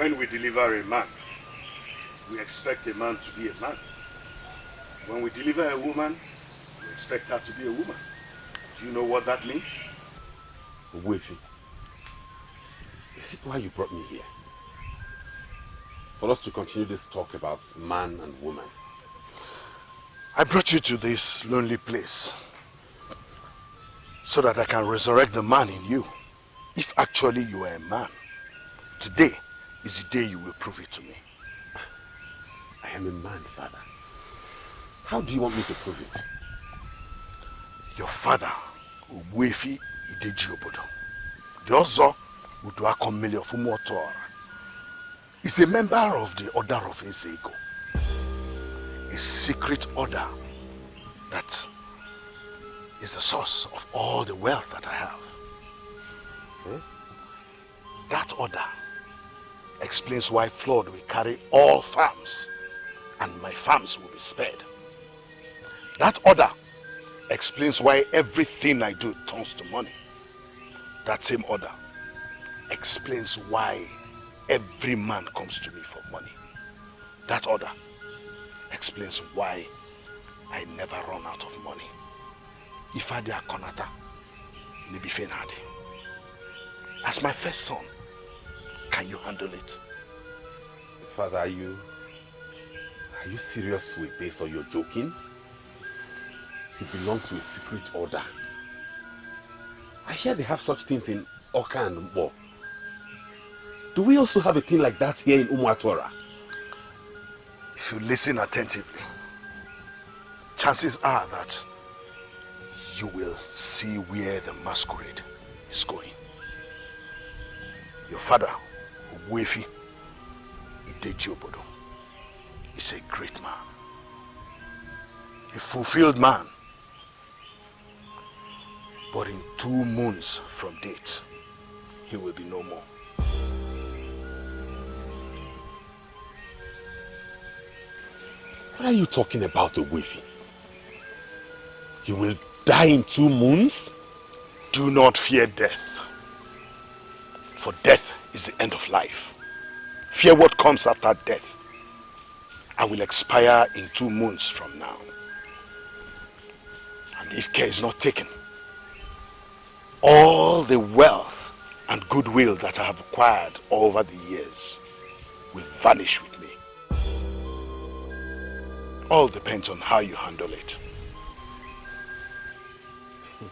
When we deliver a man, we expect a man to be a man. When we deliver a woman, we expect her to be a woman. Do you know what that means? Wefi, is it why you brought me here? For us to continue this talk about man and woman? I brought you to this lonely place so that I can resurrect the man in you. If actually you are a man, today is the day you will prove it to me. I am a man, Father. How do you want me to prove it? Your father, Wefi Ideji Obodo, the Ozo Uduako Mili of Umuotora, is a member of the Order of Ezeonu, a secret order that is the source of all the wealth that I have. That order explains why flood will carry all farms and my farms will be spared. That order explains why everything I do turns to money. That same order explains why every man comes to me for money. That order explains why I never run out of money. If I dare konata, maybe fenadi. As my first son, can you handle it? Father, are you serious with this or you're joking? You belong to a secret order. I hear they have such things in Oka and Mbo. Do we also have a thing like that here in Umuatora? If you listen attentively, chances are that you will see where the masquerade is going. Your father, Wefi Ideji Obodo, is a great man, a fulfilled man. But in 2 moons from date, he will be no more. What are you talking about, Wefi? You will die in 2 moons? Do not fear death, for death is the end of life. Fear what comes after death. I will expire in 2 moons from now. And if care is not taken, all the wealth and goodwill that I have acquired over the years will vanish with me. All depends on how you handle it. I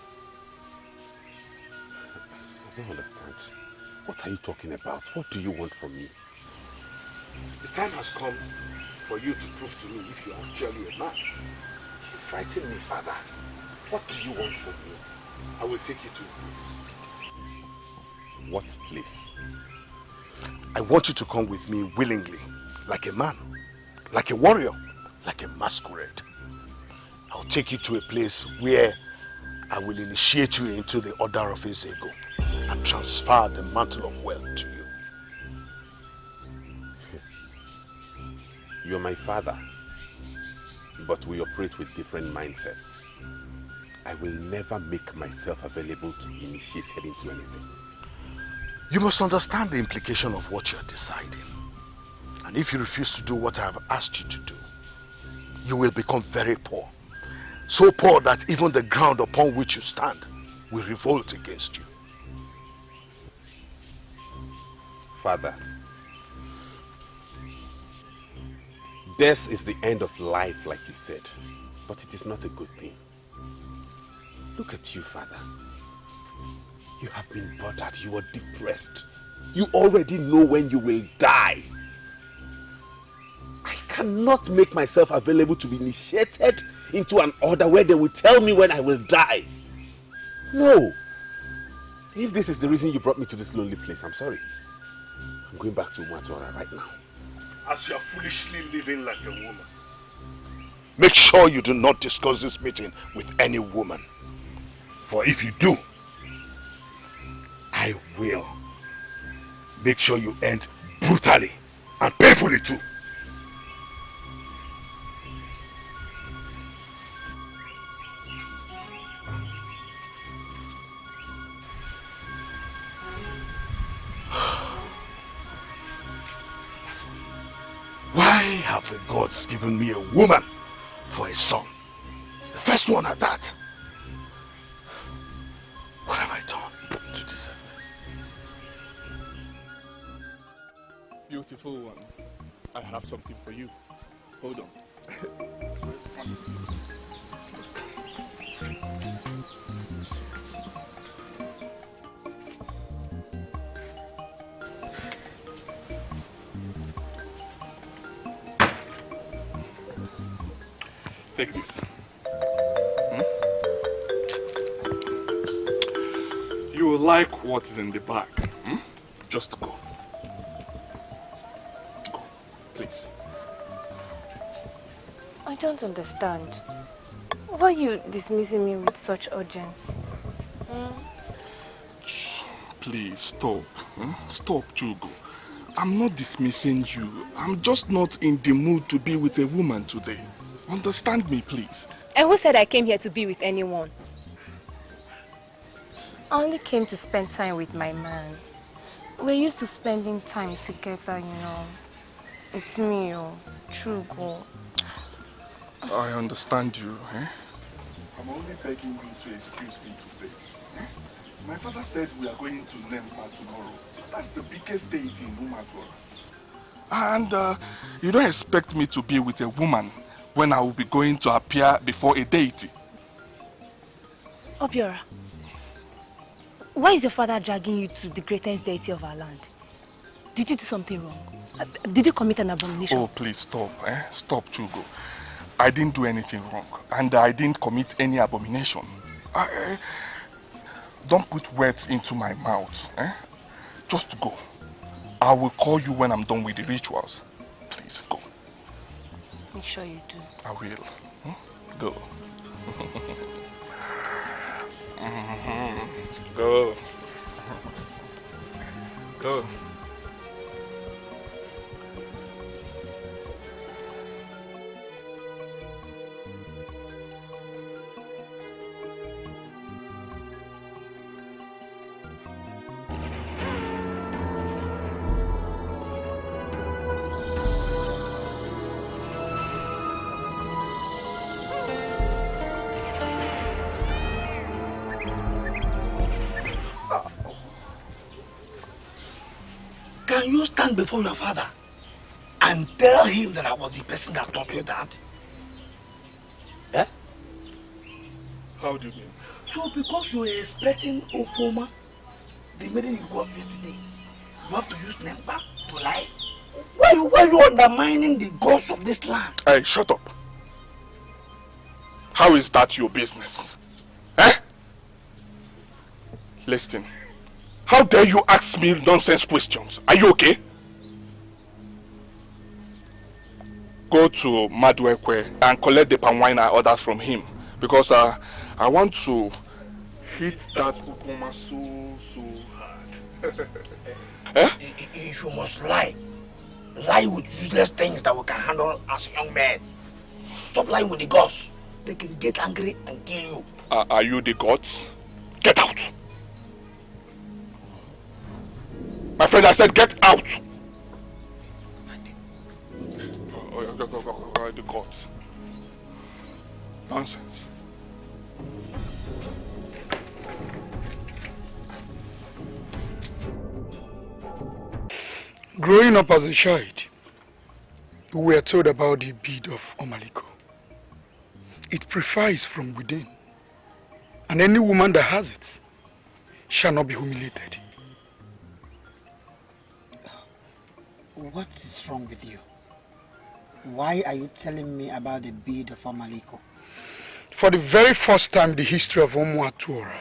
don't understand. What are you talking about? What do you want from me? The time has come for you to prove to me if you are actually a man. You frighten me, Father. What do you want from me? I will take you to a place. What place? I want you to come with me willingly, like a man, like a warrior, like a masquerade. I'll take you to a place where I will initiate you into the order of Ezeonu and transfer the mantle of wealth to you. You're my father, but we operate with different mindsets. I will never make myself available to be initiated into anything. You must understand the implication of what you're deciding. And if you refuse to do what I have asked you to do, you will become very poor. So poor that even the ground upon which you stand will revolt against you. Father, death is the end of life, like you said, but it is not a good thing. Look at you, Father. You have been bothered. You are depressed. You already know when you will die. I cannot make myself available to be initiated into an order where they will tell me when I will die. No. If this is the reason you brought me to this lonely place, I'm sorry. I'm going back to Umuatora right now. As you're foolishly living like a woman, make sure you do not discuss this meeting with any woman. For if you do, I will make sure you end brutally and painfully too. Why have the gods given me a woman for a son? The first one at that. What have I done to deserve this? Beautiful one, I have something for you. Hold on. Take this. You will like what is in the bag. Just go. Go, please. I don't understand. Why are you dismissing me with such urgency? Please, stop. Stop, Chugo. I'm not dismissing you. I'm just not in the mood to be with a woman today. Understand me, please. And who said I came here to be with anyone? I only came to spend time with my man. We're used to spending time together, you know. It's me, Chugo. I understand you, eh? I'm only begging you to excuse me today. My father said we are going to Nempa tomorrow. That's the biggest deity in Umatora. And you don't expect me to be with a woman when I will be going to appear before a deity. Obiora, why is your father dragging you to the greatest deity of our land? Did you do something wrong? Did you commit an abomination? Oh, please stop, Stop, Chugo. I didn't do anything wrong, and I didn't commit any abomination. Don't put words into my mouth, Just go. I will call you when I'm done with the rituals. Please, go. Make sure you do. I will. Go. Go. Go. Can you stand before your father and tell him that I was the person that taught you that? Eh? How do you mean? So because you were expecting Okoma, the maiden you got yesterday, you have to use Nemba to lie? Why are you undermining the gods of this land? Hey, shut up. How is that your business? Listen. How dare you ask me nonsense questions? Are you okay? Go to Maduekwe and collect the palm wine I ordered from him. Because I want to hit that Ukuma so hard. You must lie. Lie with useless things that we can handle as young men. Stop lying with the gods. They can get angry and kill you. Are you the gods? Get out! My friend, I said get out! The gods. Nonsense. Growing up as a child, we were told about the bead of Omaliko. It purifies from within, and any woman that has it shall not be humiliated. What is wrong with you? Why are you telling me about the bead of Omaliko? For the very first time in the history of Omuatuora,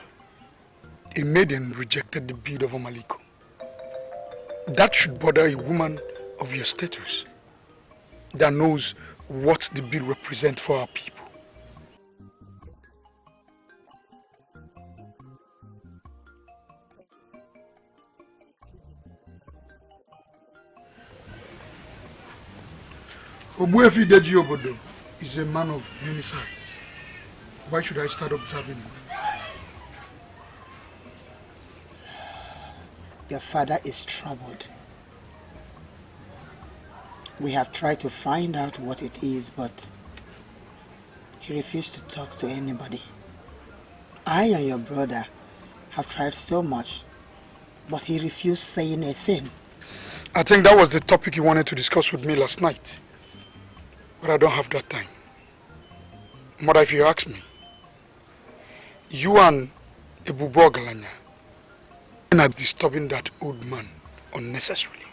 a maiden rejected the bead of Omaliko. That should bother a woman of your status that knows what the bead represents for our people. Obuefi Deji Obodo is a man of many sides. Why should I start observing him? Your father is troubled. We have tried to find out what it is, but he refused to talk to anybody. I and your brother have tried so much, but he refused saying a thing. I think that was the topic you wanted to discuss with me last night. But I don't have that time. Mother, if you ask me, you and Ebubo Galanya are disturbing that old man unnecessarily.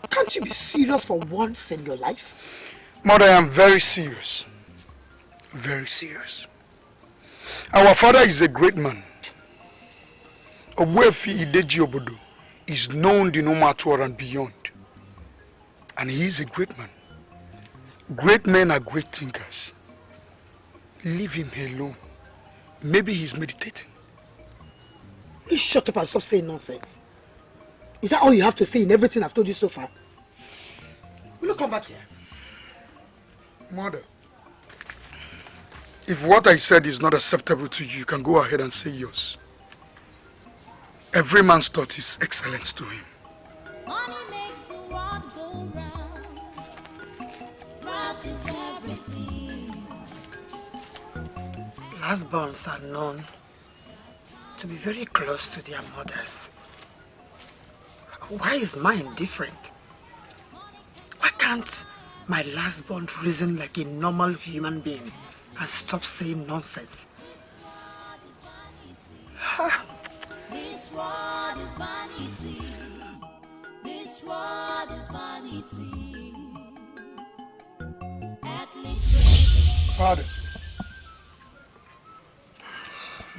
Can't you be serious for once in your life? Mother, I am very serious. Very serious. Our father is a great man. Obuefi Ideji Obodo is known in Umatuara and beyond. And he is a great man. Great men are great thinkers. Leave him alone. Maybe he's meditating. Please shut up and stop saying nonsense. Is that all you have to say in everything I've told you so far? Will you come back here? Mother, if what I said is not acceptable to you, you can go ahead and say yours. Every man's thought is excellence to him. Money makes the world go round. That is everything. Last-borns are known to be very close to their mothers. Why is mine different? Why can't my last-born reason like a normal human being and stop saying nonsense? This world is vanity. This world is vanity. Father,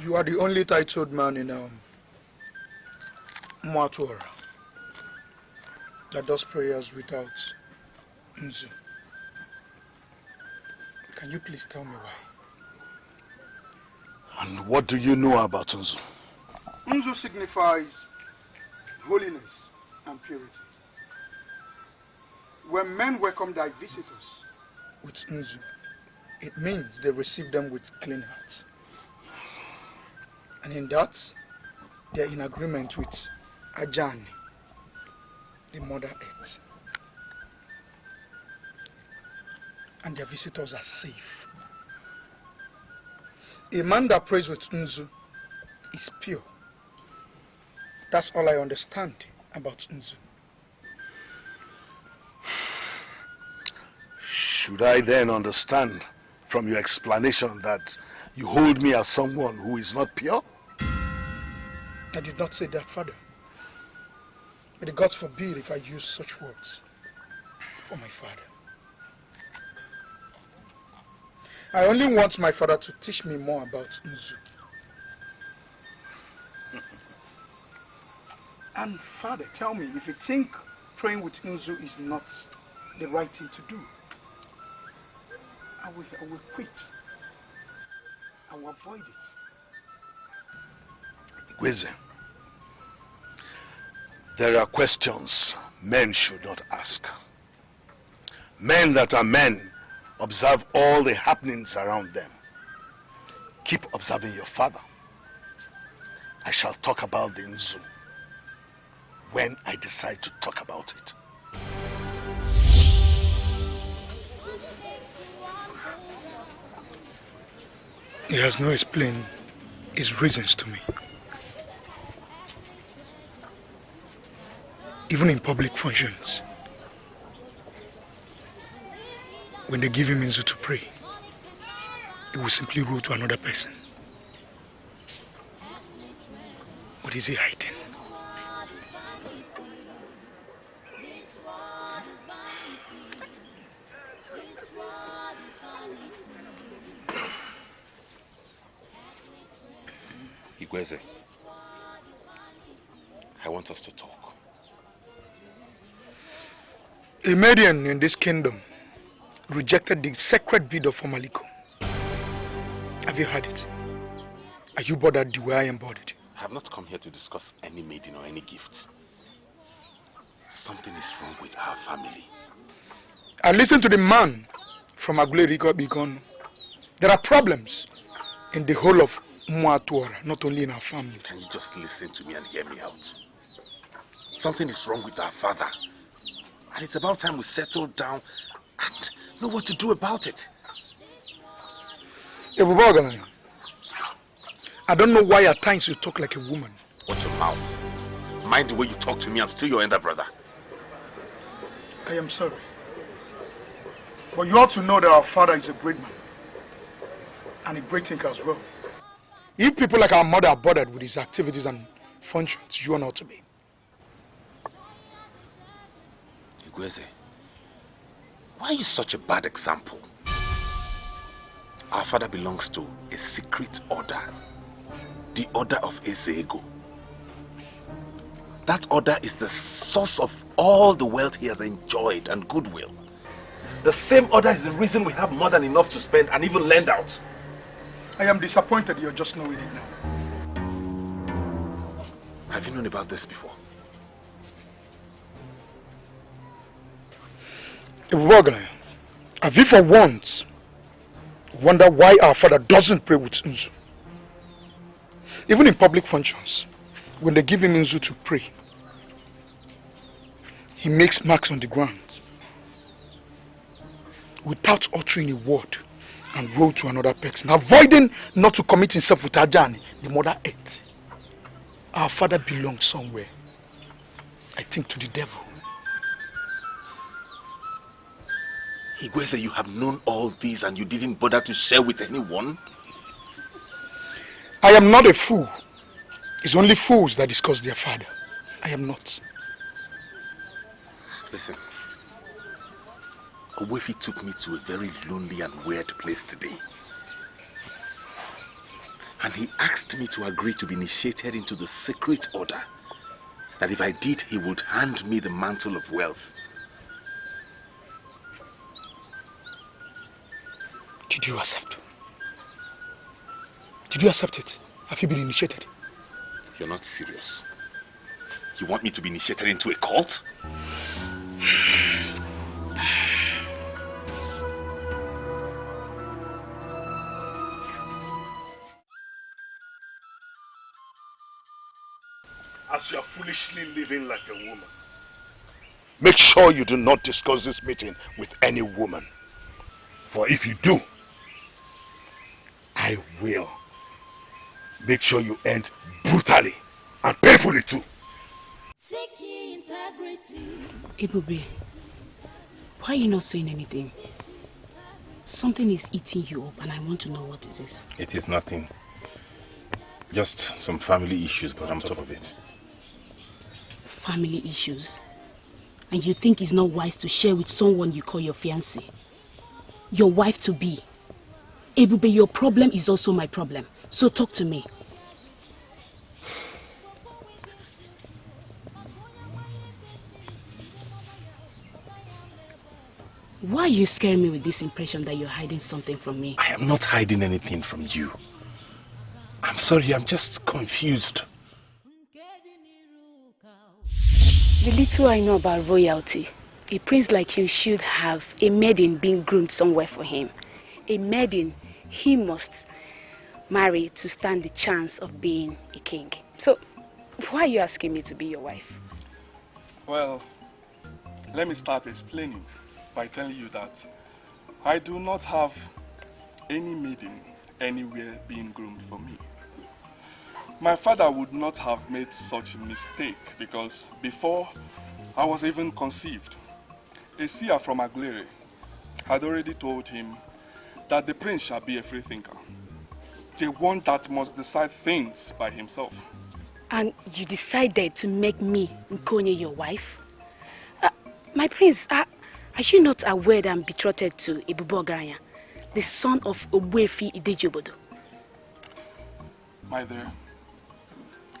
you are the only titled man in Mwatuara that does prayers without Nzu. Can you please tell me why? And what do you know about Nzu? Nzu signifies holiness and purity. When men welcome their visitors with Nzu, it means they receive them with clean hearts. And in that, they are in agreement with Ajani, the Mother Earth. And their visitors are safe. A man that prays with Nzu is pure. That's all I understand about Nzu. Should I then understand from your explanation that you hold me as someone who is not pure? I did not say that, Father. But the gods forbid if I use such words for my father. I only want my father to teach me more about Nzu. And Father, tell me, if you think praying with Nzu is not the right thing to do, I will quit. I will avoid it. Ngozi, there are questions men should not ask. Men that are men observe all the happenings around them. Keep observing your father. I shall talk about the Nzu when I decide to talk about it. He has not explained his reasons to me. Even in public functions, when they give him Nzu to pray, he will simply rule to another person. What is he hiding? Ngozi, I want us to talk. A maiden in this kingdom rejected the sacred bead of Omaliko. Have you heard it? Are you bothered the way I am bothered? I have not come here to discuss any maiden or any gift. Something is wrong with our family. I listened to the man from Aguleriko Bigon. There are problems in the whole of Mwatuara, not only in our family. Can you just listen to me and hear me out? Something is wrong with our father. And it's about time we settle down and know what to do about it. I don't know why at times you talk like a woman. Watch your mouth. Mind the way you talk to me. I'm still your elder brother. I am sorry. But you ought to know that our father is a great man. And a great thinker as well. If people like our mother are bothered with his activities and functions, you are not to be. Ngozi, why are you such a bad example? Our father belongs to a secret order. The order of Ezeonu. That order is the source of all the wealth he has enjoyed and goodwill. The same order is the reason we have more than enough to spend and even lend out. I am disappointed you're just knowing it now. Have you known about this before? Have you for once wonder why our father doesn't pray with Nzu? Even in public functions, when they give him Nzu to pray, he makes marks on the ground without uttering a word and roll to another person, avoiding not to commit himself with Ajani, the mother ate. Our father belongs somewhere. I think to the devil. Ngozi, you have known all this and you didn't bother to share with anyone? I am not a fool. It's only fools that discuss their father. I am not. Listen. Owefi took me to a very lonely and weird place today. And he asked me to agree to be initiated into the secret order. That if I did, he would hand me the mantle of wealth. Did you accept? Did you accept it? Have you been initiated? You're not serious. You want me to be initiated into a cult? As you are foolishly living like a woman, make sure you do not discuss this meeting with any woman. For if you do, I will make sure you end brutally and painfully too. Ebube, why are you not saying anything? Something is eating you up and I want to know what it is. It is nothing. Just some family issues, but I'm on top of it. Family issues? And you think it's not wise to share with someone you call your fiancé? Your wife-to-be? Ebube, your problem is also my problem. So talk to me. Why are you scaring me with this impression that you're hiding something from me? I am not hiding anything from you. I'm sorry, I'm just confused. The little I know about royalty, a prince like you should have a maiden being groomed somewhere for him. A maiden he must marry to stand the chance of being a king. So, why are you asking me to be your wife? Well, let me start explaining by telling you that I do not have any maiden anywhere being groomed for me. My father would not have made such a mistake because before I was even conceived, a seer from Aglere had already told him that the prince shall be a freethinker, the one that must decide things by himself. And you decided to make me, Nkonye, your wife? My prince, are you not aware that I'm betrothed to Ebube Ogaranya, the son of Ogbuefi Idejobodo? My dear,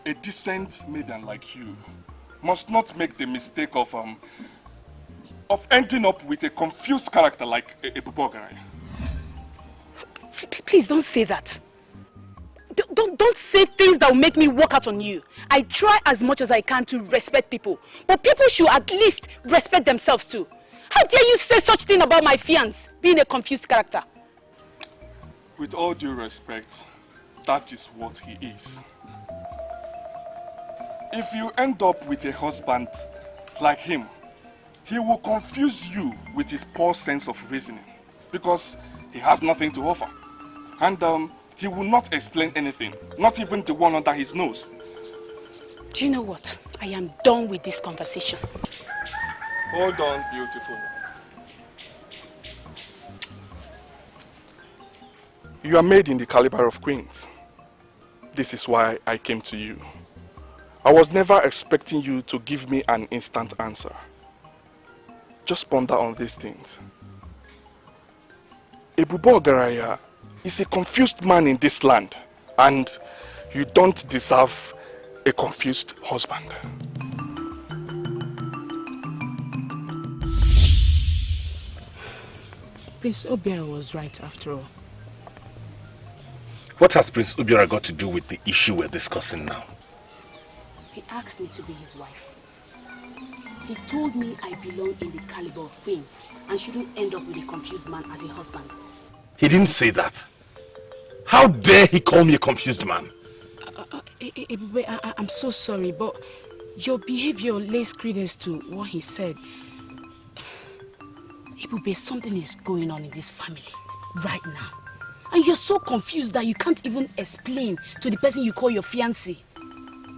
a decent maiden like you must not make the mistake of ending up with a confused character like Ebube Ogaranya. Please don't say that. Don't say things that will make me walk out on you. I try as much as I can to respect people, but people should at least respect themselves too. How dare you say such thing about my fiancé being a confused character? With all due respect, that is what he is. If you end up with a husband like him, He will confuse you with his poor sense of reasoning because he has nothing to offer. And he will not explain anything, not even the one under his nose. Do you know what? I am done with this conversation. Hold on, beautiful. You are made in the caliber of queens. This is why I came to you. I was never expecting you to give me an instant answer. Just ponder on these things. Ebubo Ogaraya is a confused man in this land, and you don't deserve a confused husband. Prince Obiara was right after all. What has Prince Obiara got to do with the issue we're discussing now? He asked me to be his wife. He told me I belong in the caliber of queens and shouldn't end up with a confused man as a husband. He didn't say that. How dare he call me a confused man? I'm so sorry, but your behavior lays credence to what he said. Ibube, something is going on in this family right now. And you're so confused that you can't even explain to the person you call your fiancé.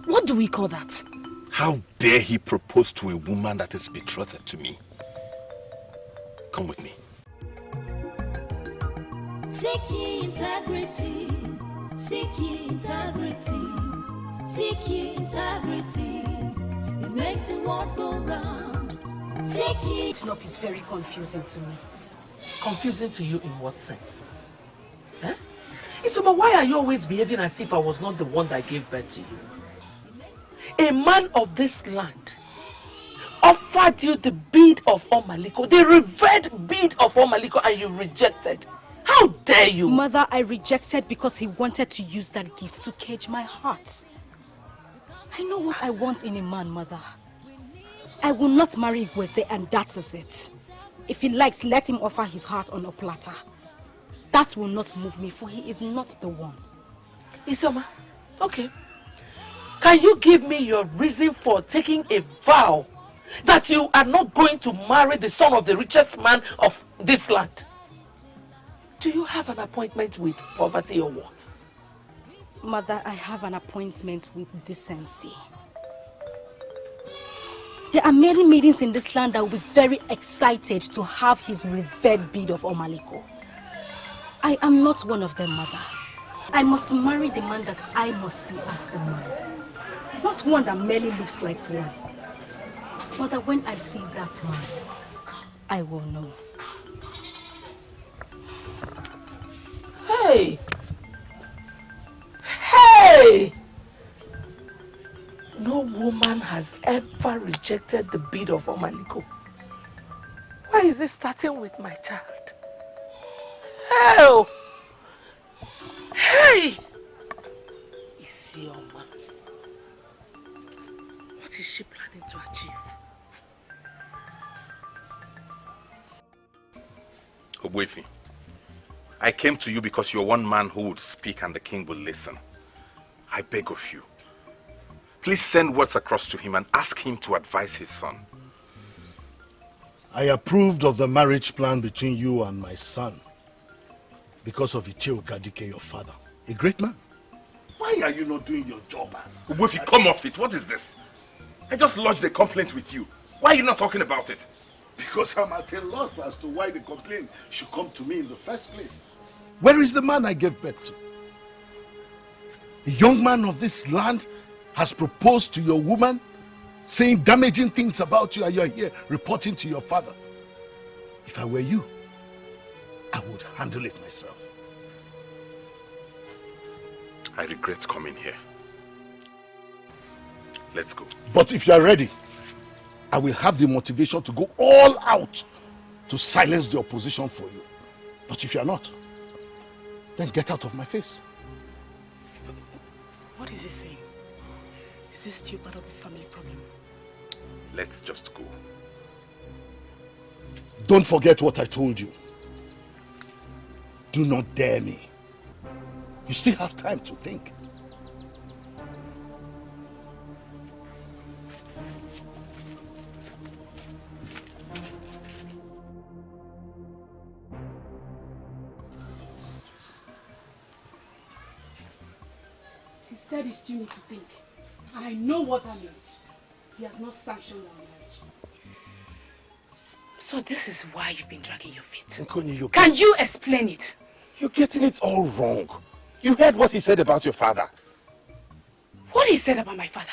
What do we call that? How dare he propose to a woman that is betrothed to me? Come with me. Seek ye integrity, seek ye integrity, seek ye integrity. It makes the world go round. Seek ye. Snop is very confusing to me. Confusing to you in what sense? Huh? Isoma, why are you always behaving as if I was not the one that gave birth to you? A man of this land offered you the bead of Omaliko, the revered bead of Omaliko, and you rejected. How dare you? Mother, I rejected because he wanted to use that gift to cage my heart. I know what I want in a man, Mother. I will not marry Ngozi, and that is it. If he likes, let him offer his heart on a platter. That will not move me, for he is not the one. Isoma, okay. Can you give me your reason for taking a vow that you are not going to marry the son of the richest man of this land? Do you have an appointment with poverty or what? Mother, I have an appointment with decency. There are many maidens in this land that will be very excited to have his revered bead of Omaliko. I am not one of them, Mother. I must marry the man that I must see as the man. Not one that merely looks like one. Mother, when I see that man, I will know. Hey! Hey! No woman has ever rejected the bead of Omaliko. Why is it starting with my child? Hell! Hey! ISIOMA. What is she planning to achieve? Ogbuefi, I came to you because you're one man who would speak and the king will listen. I beg of you, please send words across to him and ask him to advise his son. I approved of the marriage plan between you and my son because of Icheo Gadike, your father, a great man. Why are you not doing your job as? Ogbuefi, come off it. What is this? I just lodged a complaint with you. Why are you not talking about it? Because I'm at a loss as to why the complaint should come to me in the first place. Where is the man I gave birth to? A young man of this land has proposed to your woman, saying damaging things about you, and you're here reporting to your father. If I were you, I would handle it myself. I regret coming here. Let's go. But if you are ready, I will have the motivation to go all out to silence the opposition for you. But if you are not, then get out of my face. What is he saying? Is this still part of the family problem? Let's just go. Don't forget what I told you. Do not dare me. You still have time to think. said he still need to think. And I know what that means. He has not sanctioned our marriage. So this is why you've been dragging your feet. Nkonye, Can you explain it? You're getting it all wrong. You heard what he said about your father. What he said about my father?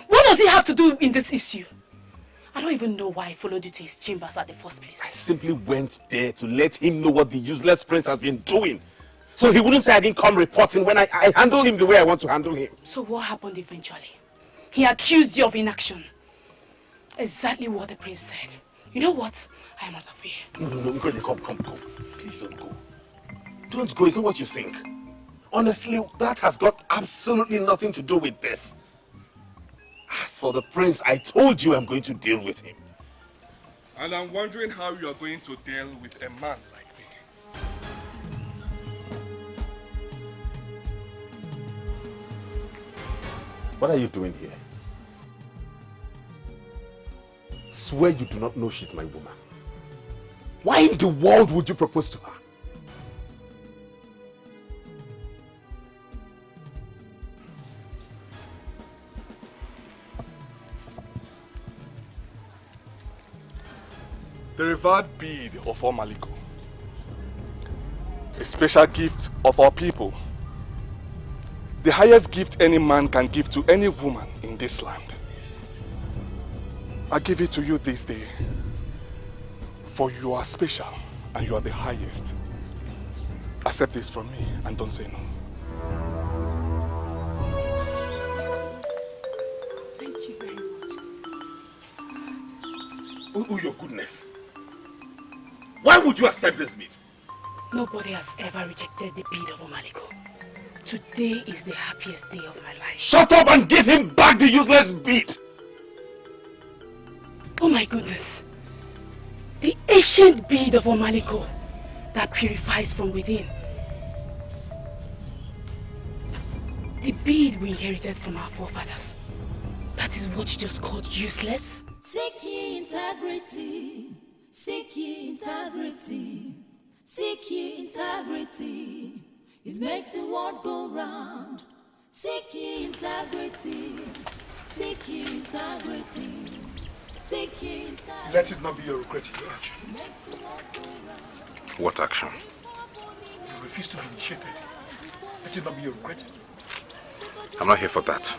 What does he have to do in this issue? I don't even know why I followed you to his chambers at the first place. I simply went there to let him know what the useless prince has been doing. So he wouldn't say I didn't come reporting when I handle him the way I want to handle him. So what happened eventually? He accused you of inaction. Exactly what the prince said. You know what? I am out of here. No, come. Please don't go. Don't go, it's not what you think. Honestly, that has got absolutely nothing to do with this. As for the prince, I told you I'm going to deal with him. And I'm wondering how you are going to deal with a man like me. What are you doing here? Swear you do not know she's my woman. Why in the world would you propose to her? The revered bead of Omaliko, a special gift of our people, the highest gift any man can give to any woman in this land. I give it to you this day, for you are special and you are the highest. Accept this from me and don't say no. Thank you very much. Oh, your goodness. Why would you accept this bead? Nobody has ever rejected the bead of Omaliko. Today is the happiest day of my life. Shut up and give him back the useless bead! Oh my goodness. The ancient bead of Omaliko that purifies from within. The bead we inherited from our forefathers. That is what you just called useless? Seek ye integrity. Seek ye integrity. Seek ye integrity. It makes the world go round. Seek ye integrity. Seek ye integrity. Seek ye integrity. Let it not be your regretting your action. It makes the world go round. What action? You refuse to be initiated. Let it not be your regretting. I'm not here for that.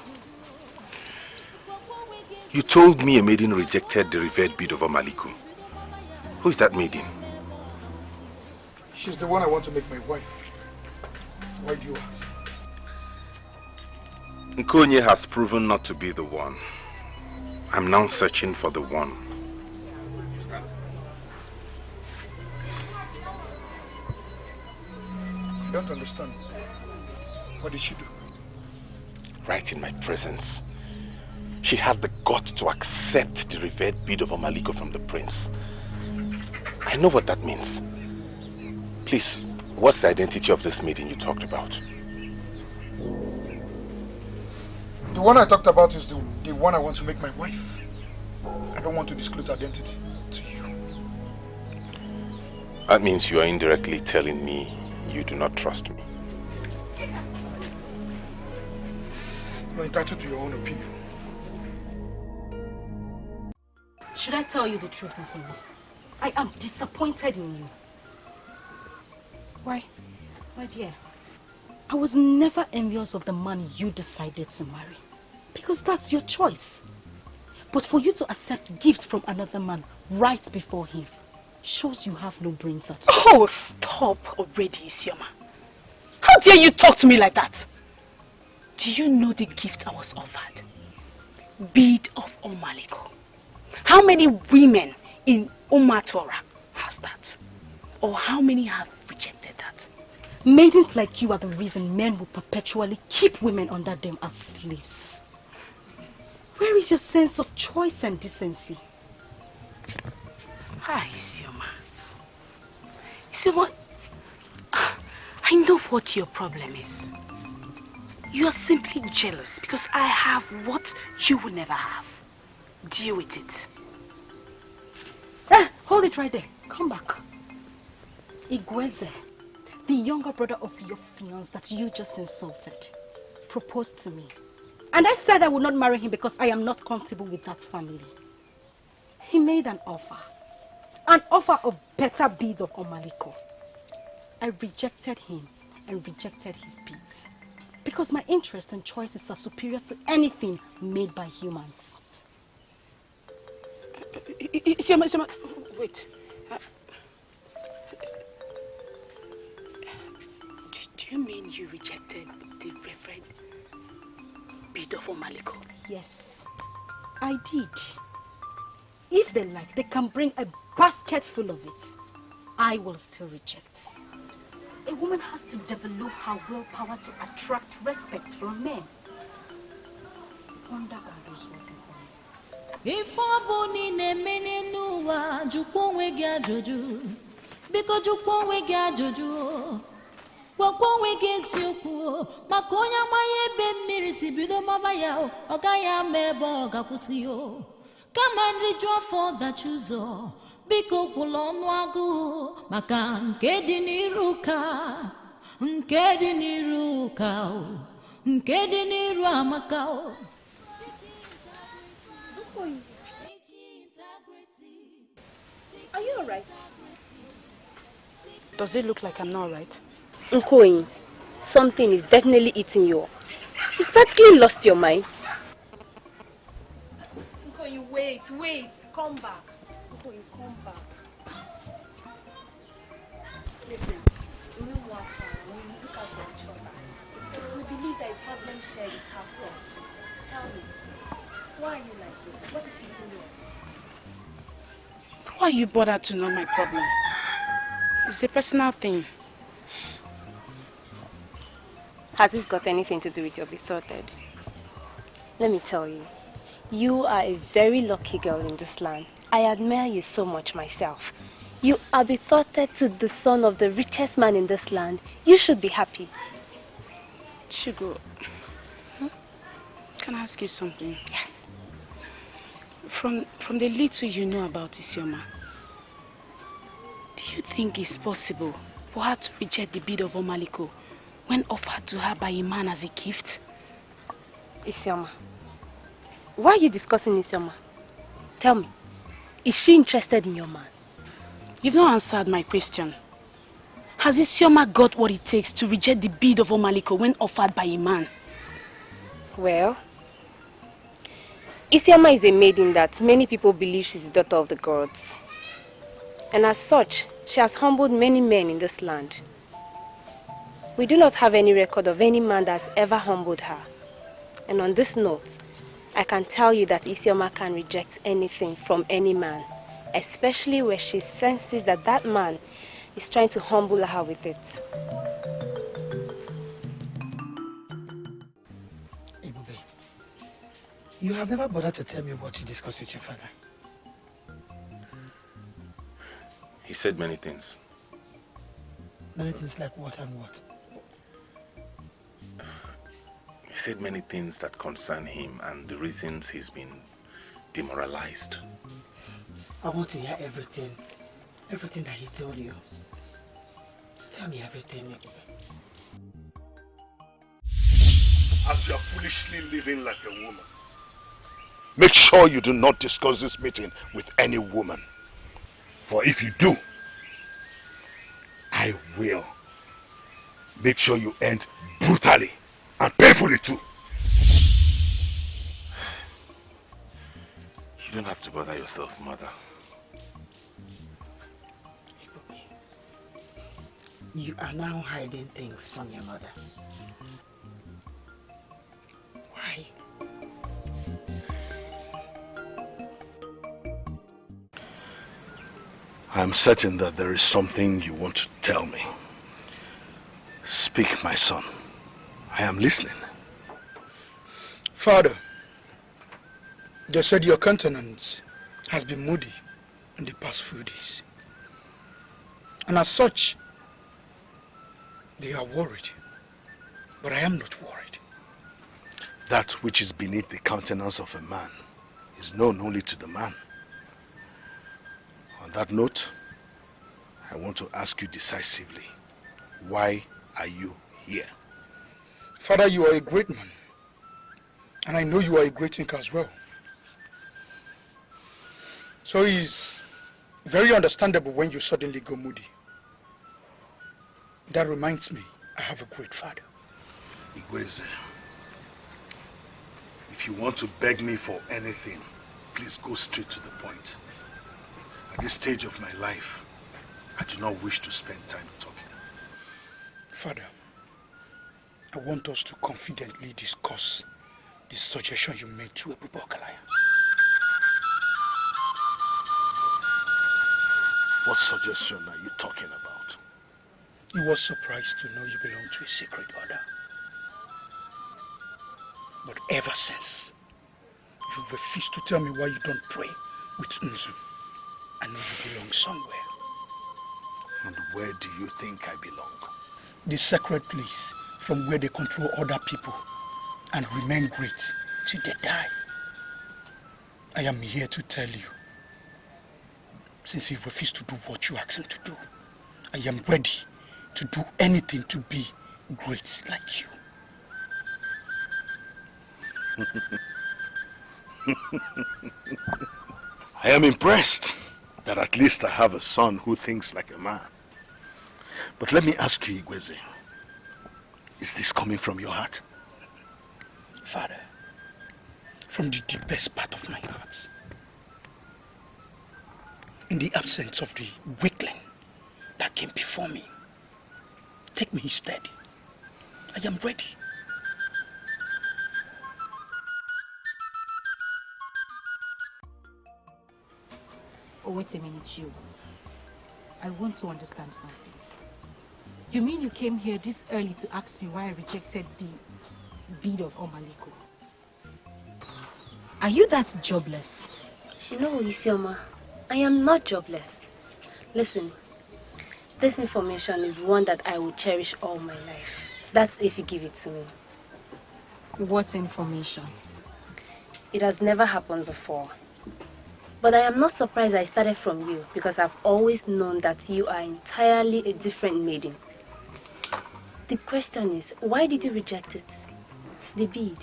You told me a maiden rejected the revered bead of Omaliko. Who is that maiden? She's the one I want to make my wife. Why do you ask? Nkonye has proven not to be the one. I'm now searching for the one. I don't understand. What did she do? Right in my presence. She had the guts to accept the revered bead of Omaliko from the prince. I know what that means. Please, what's the identity of this maiden you talked about? The one I talked about is the one I want to make my wife. I don't want to disclose identity to you. That means you are indirectly telling me you do not trust me. You're entitled to your own opinion. Should I tell you the truth, Nkonye? I am disappointed in you. Why? My dear, I was never envious of the man you decided to marry. Because that's your choice. But for you to accept gifts from another man right before him shows you have no brains at all. Oh, stop already, ISIOMA. How dare you talk to me like that? Do you know the gift I was offered? Bead of Omaliko. How many women in Umatora has that? Or how many have rejected that? Maidens like you are the reason men will perpetually keep women under them as slaves. Where is your sense of choice and decency? Hi, ISIOMA. ISIOMA, I know what your problem is. You are simply jealous because I have what you will never have. Deal with it. Hold it right there. Come back. Ngozi, the younger brother of your fiancé that you just insulted, proposed to me. And I said I would not marry him because I am not comfortable with that family. He made an offer of better beads of Omaliko. I rejected him and rejected his beads because my interests and choices are superior to anything made by humans. ISIOMA, wait. Do you mean you rejected the reverend bead of Omaliko? Yes, I did. If they like, they can bring a basket full of it. I will still reject. A woman has to develop her willpower to attract respect from men. Wonder God knows what's important. If aboni ne menenuwa jukwe gya joju, biko jukwe gya joju, wakwe gya siuku, makonya maye bemiri si bido mama yao, okaya mebo kakusio. Come and rejoice for the chooser, biko kulonu agu, makan kedini ruka, kedini ruka, kedini ruamakao. Are you alright? Does it look like I'm not alright? Nkoyi, something is definitely eating you up. You've practically lost your mind. Nkoyi, wait, come back. Nkoyi, come back. Listen, we look out for each other. We believe that a problem shared is half solved. Tell me, why are you like this? What is eating you up? Why are you bothered to know my problem? It's a personal thing. Has this got anything to do with your betrothed? Let me tell you, you are a very lucky girl in this land. I admire you so much myself. You are betrothed to the son of the richest man in this land. You should be happy. Shugo, can I ask you something? Yes. From the little you know about ISIOMA, do you think it's possible for her to reject the bead of Omaliko when offered to her by a man as a gift? ISIOMA, why are you discussing ISIOMA? Tell me, is she interested in your man? You've not answered my question. Has ISIOMA got what it takes to reject the bead of Omaliko when offered by a man? Well, ISIOMA is a maiden that many people believe she's the daughter of the gods. And as such, she has humbled many men in this land. We do not have any record of any man that has ever humbled her. And on this note, I can tell you that ISIOMA can reject anything from any man, especially where she senses that that man is trying to humble her with it. You have never bothered to tell me what you discussed with your father. He said many things. Many things like what and what? He said many things that concern him and the reasons he's been demoralized. I want to hear everything. Everything that he told you. Tell me everything, Ebube. As you're foolishly living like a woman, make sure you do not discuss this meeting with any woman. For if you do, I will make sure you end brutally and painfully too. You don't have to bother yourself, mother. You are now hiding things from your mother. Why? I'm certain that there is something you want to tell me. Speak, my son. I am listening. Father, they said your countenance has been moody in the past few days. And as such, they are worried. But I am not worried. That which is beneath the countenance of a man is known only to the man. On that note, I want to ask you decisively, why are you here? Father, you are a great man. And I know you are a great thinker as well. So it's very understandable when you suddenly go moody. That reminds me, I have a great father. Ngozi, if you want to beg me for anything, please go straight to the point. At this stage of my life, I do not wish to spend time talking. Father, I want us to confidently discuss the suggestion you made to Ebubokalaya. What suggestion are you talking about? He was surprised to know you belong to a secret order. But ever since, you refuse to tell me why you don't pray with Nzu. I know you belong somewhere. And where do you think I belong? The sacred place from where they control other people and remain great till they die. I am here to tell you, since he refused to do what you asked him to do, I am ready to do anything to be great like you. I am impressed that at least I have a son who thinks like a man. But let me ask you, Ngozi, is this coming from your heart? Father, from the deepest part of my heart. In the absence of the weakling that came before me, take me instead. I am ready. Oh, wait a minute, you. I want to understand something. You mean you came here this early to ask me why I rejected the bid of Omaliko? Are you that jobless? No, ISIOMA. I am not jobless. Listen, this information is one that I will cherish all my life. That's if you give it to me. What information? It has never happened before. But I am not surprised I started from you because I've always known that you are entirely a different maiden. The question is, why did you reject it? The bid.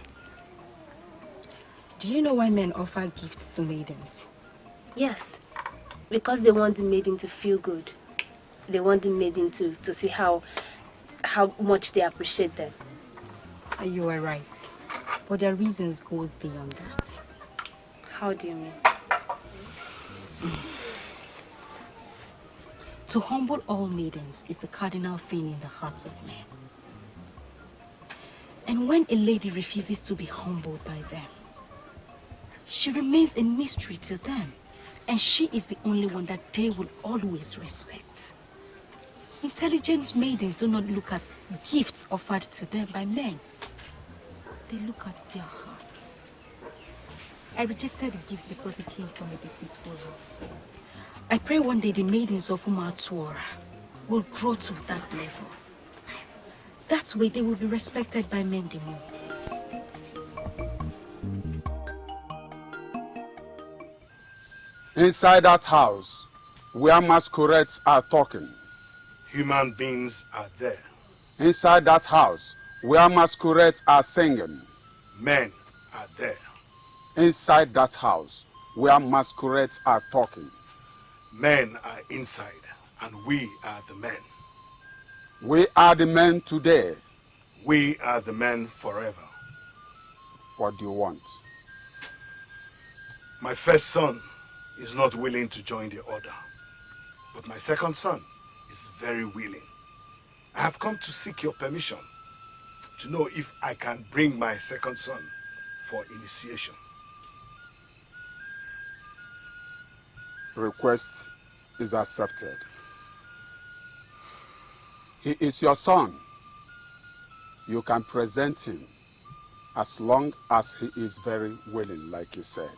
Do you know why men offer gifts to maidens? Yes, because they want the maiden to feel good. They want the maiden to see how much they appreciate them. You are right. But their reasons goes beyond that. How do you mean? To humble all maidens is the cardinal thing in the hearts of men. And when a lady refuses to be humbled by them, she remains a mystery to them. And she is the only one that they will always respect. Intelligent maidens do not look at gifts offered to them by men. They look at their hearts. I rejected the gift because it came from a deceitful heart. I pray one day the maidens of Umatuora will grow to that level. That way they will be respected by men the more. Inside that house, where masquerades are talking. Human beings are there. Inside that house, where masquerades are singing. Men are there. Inside that house, where masquerades are talking. Men are inside, and we are the men. We are the men today. We are the men forever. What do you want? My first son is not willing to join the order, but my second son is very willing. I have come to seek your permission to know if I can bring my second son for initiation. Request is accepted. He is your son. You can present him as long as he is very willing, like you said.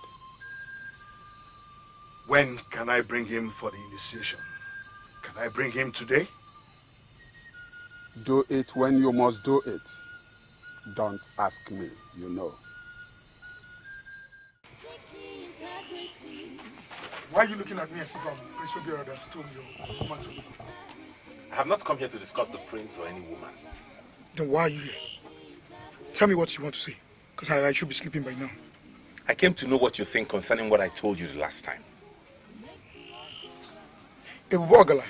When can I bring him for the initiation? Can I bring him today? Do it when you must do it. Don't ask me, you know. Why are you looking at me as if I'm Prince Obiora that stole your woman to me? I have not come here to discuss the prince or any woman. Then why are you here? Tell me what you want to say, because I should be sleeping by now. I came to know what you think concerning what I told you the last time. Ebubogala,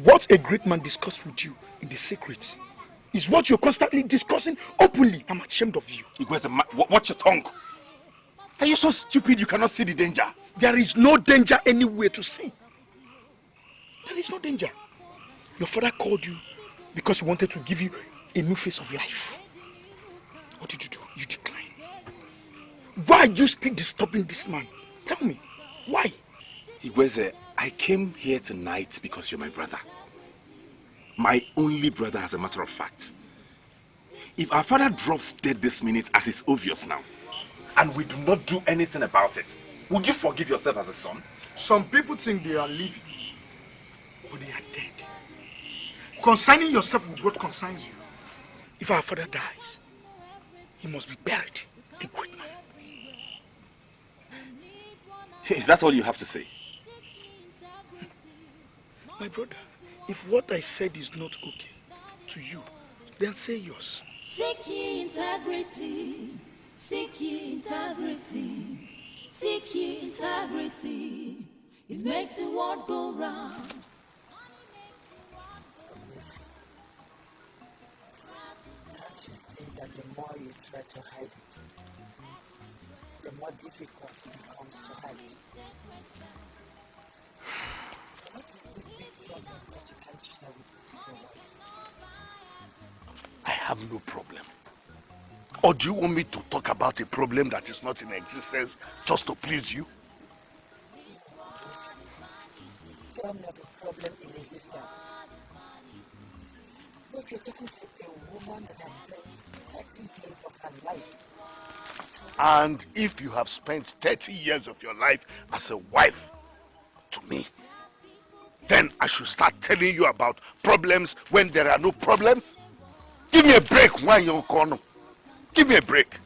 what a great man discussed with you in the secret is what you're constantly discussing openly. I'm ashamed of you. Watch your tongue. Are you so stupid you cannot see the danger? There is no danger anywhere to see. There is no danger. Your father called you because he wanted to give you a new phase of life. What did you do? You declined. Why are you still disturbing this man? Tell me. Why? Igweze, I came here tonight because you're my brother. My only brother, as a matter of fact. If our father drops dead this minute, as is obvious now, and we do not do anything about it, would you forgive yourself as a son? Some people think they are living, but they are dead. Concerning yourself with what concerns you. If our father dies, he must be buried, a great man. Is that all you have to say? My brother, if what I said is not okay to you, then say yours. Seek ye integrity, seek ye integrity, seek ye integrity. It makes the world go round. Can't you see that the more you try to hide it, the more difficult it becomes to hide it? What is this big problem that you can't share with your wife? I have no problem. Or do you want me to talk about a problem that is not in existence just to please you? Tell me of a problem in existence. But if you're talking to a woman that has spent 30 years of her life. And if you have spent 30 years of your life as a wife to me, then I should start telling you about problems when there are no problems? Give me a break when you're corner. Give me a break.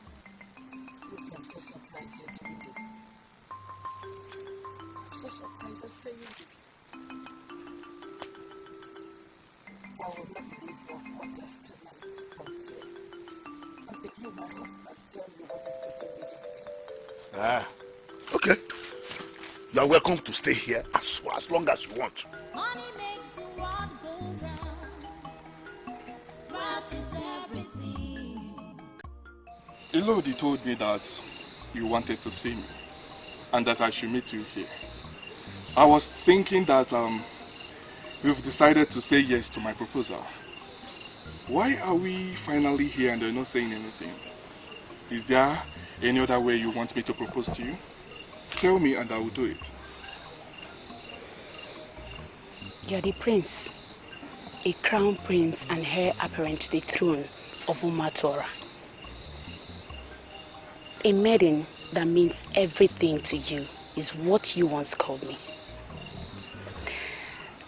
Okay. You are welcome to stay here as long as you want. Money makes the world go round. That is everything. Elodie told me that you wanted to see me and that I should meet you here. I was thinking that we've decided to say yes to my proposal. Why are we finally here and they're not saying anything? Is there any other way you want me to propose to you? Tell me and I will do it. You're the prince, a crown prince and heir apparent to the throne of Umatora. A maiden that means everything to you is what you once called me.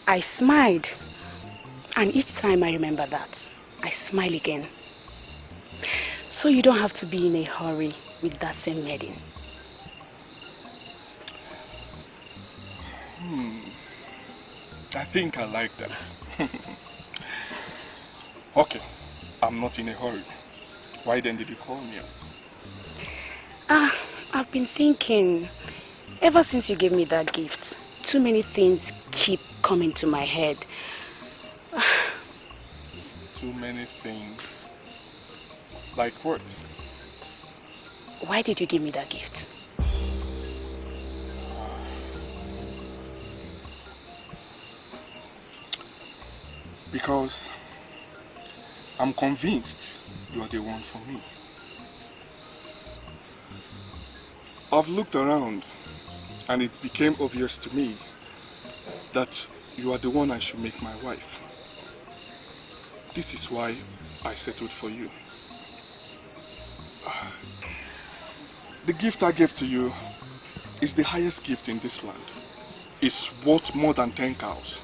I smiled, and each time I remember that, I smile again. So you don't have to be in a hurry with that same maiden. I think I like that. Okay, I'm not in a hurry. Why then did you call me out? I've been thinking, ever since you gave me that gift, too many things keep coming to my head. Too many things. Like what? Why did you give me that gift? Because I'm convinced you are the one for me. I've looked around and it became obvious to me that you are the one I should make my wife. This is why I settled for you. The gift I gave to you is the highest gift in this land. It's worth more than 10 cows.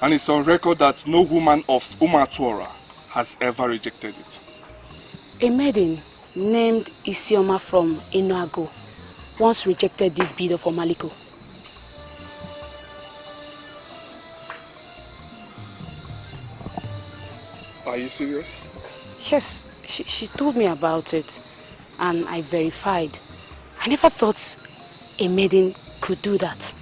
And it's on record that no woman of Umatora has ever rejected it. A maiden named ISIOMA from Enuago once rejected this bid of Omaliko. Are you serious? Yes, She told me about it and I verified. I never thought a maiden could do that.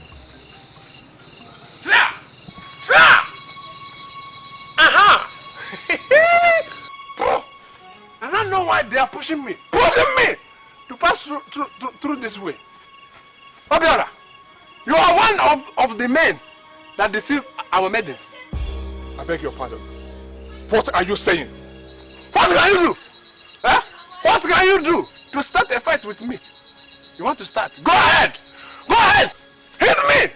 I don't know why they are pushing me to pass through this way. Obiora, you are one of the men that deceive our maidens. I beg your pardon. What are you saying? What can you do? Huh? What can you do to start a fight with me? You want to start? Go ahead! Go ahead! Hit me!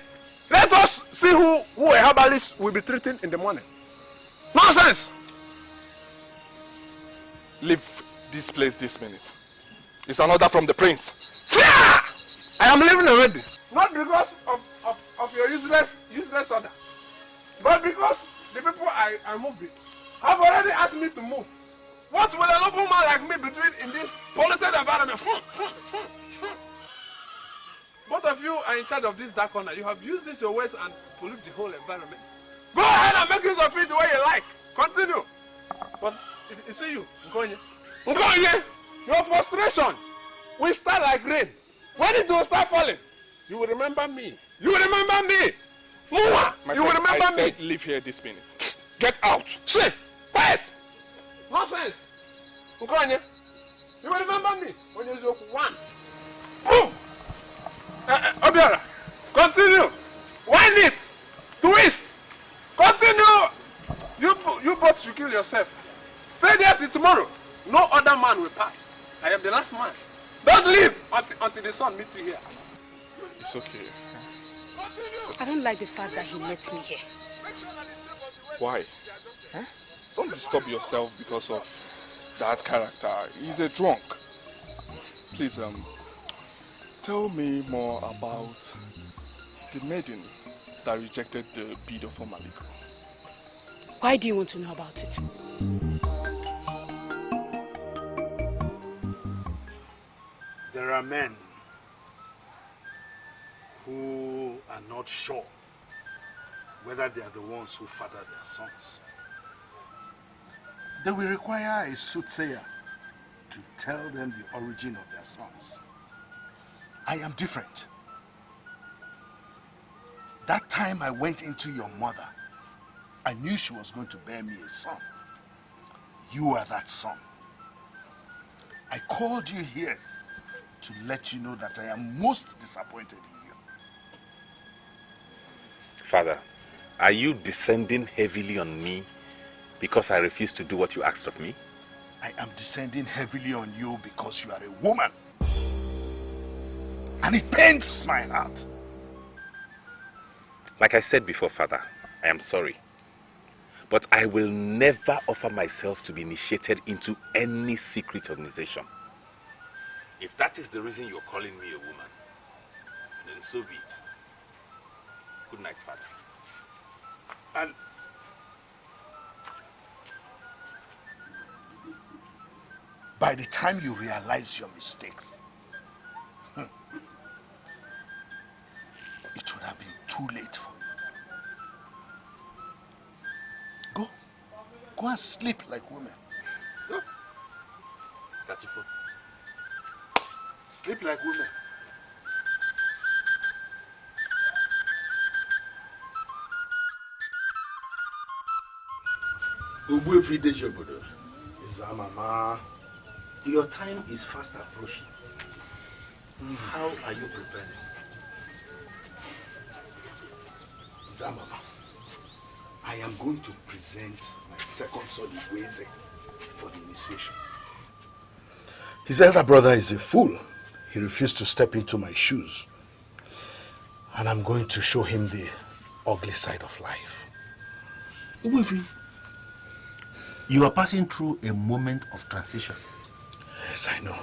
Let us see who a herbalist will be treating in the morning. Nonsense! Leave this place this minute. It's an order from the prince. I am leaving already. Not because of your useless order, but because the people I moved with have already asked me to move. What will an open man like me be doing in this polluted environment? Both of you are in charge of this dark corner. You have used this your ways and pollute the whole environment. Go ahead and make use of it the way you like. Continue. But you see you, Ngozi, your frustration will start like rain. When it will start falling, you will remember me. You will remember me. Mua, you will remember me. Said, leave here this minute. Get out. Sit. Quiet. Nonsense. Ngozi, you will remember me when you look one. Boom. Obiora, continue. Wind it. Twist. Continue. You both should kill yourself. Stay there till tomorrow. No other man will pass. I am the last man. Don't leave until the sun meets you here. It's okay. I don't like the fact that he let me here. Why? Huh? Don't disturb yourself because of that character. He's a drunk. Please, tell me more about the maiden that rejected the bid of Omaliko. Why do you want to know about it? There are men who are not sure whether they are the ones who father their sons. They will require a soothsayer to tell them the origin of their sons. I am different. That time I went into your mother, I knew she was going to bear me a son. You are that son. I called you here to let you know that I am most disappointed in you. Father, are you descending heavily on me because I refuse to do what you asked of me? I am descending heavily on you because you are a woman. And it pains my heart. Like I said before, Father, I am sorry. But I will never offer myself to be initiated into any secret organization. If that is the reason you're calling me a woman, then so be it. Good night, Father. And by the time you realize your mistakes, it would have been too late for me. Go and sleep like women. Go. That's your phone. Sleep like women. Mama, your time is fast approaching. How are you preparing? Mama, I am going to present my second son, Ngozi, for the initiation. His elder brother is a fool. He refused to step into my shoes. And I'm going to show him the ugly side of life. Uwefi, you are passing through a moment of transition. Yes, I know.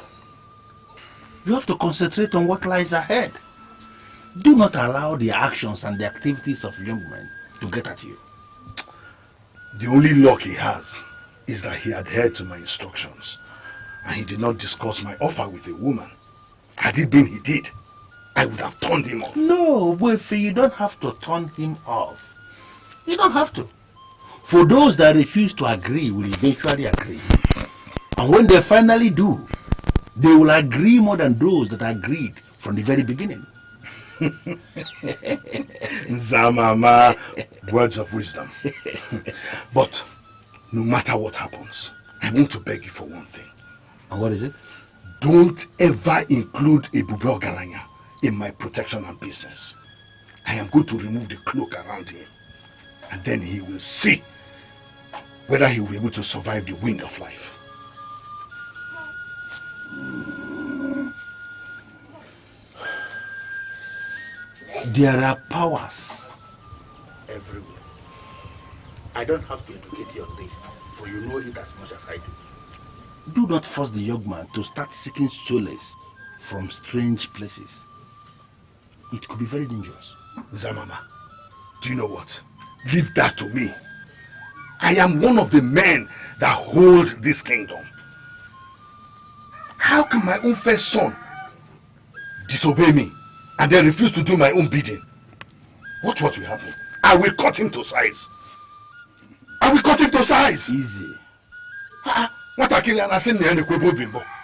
You have to concentrate on what lies ahead. Do not allow the actions and the activities of young men to get at you. The only luck he has is that he adhered to my instructions. And he did not discuss my offer with a woman. Had it been he did, I would have turned him off. No, Uwefi, you don't have to turn him off. You don't have to. For those that refuse to agree will eventually agree. And when they finally do, they will agree more than those that agreed from the very beginning. Zamama, words of wisdom. But no matter what happens, I want to beg you for one thing. And what is it? Don't ever include Ebube Ogalanya in my protection and business. I am going to remove the cloak around him, and then he will see whether he will be able to survive the wind of life. There are powers everywhere. I don't have to educate you on this, for you know it as much as I do. Do not force the young man to start seeking solace from strange places. It could be very dangerous. Zamama, do you know what? Leave that to me. I am one of the men that hold this kingdom. How can my own first son disobey me and then refuse to do my own bidding? Watch what will happen. I will cut him to size. I will cut him to size. Easy.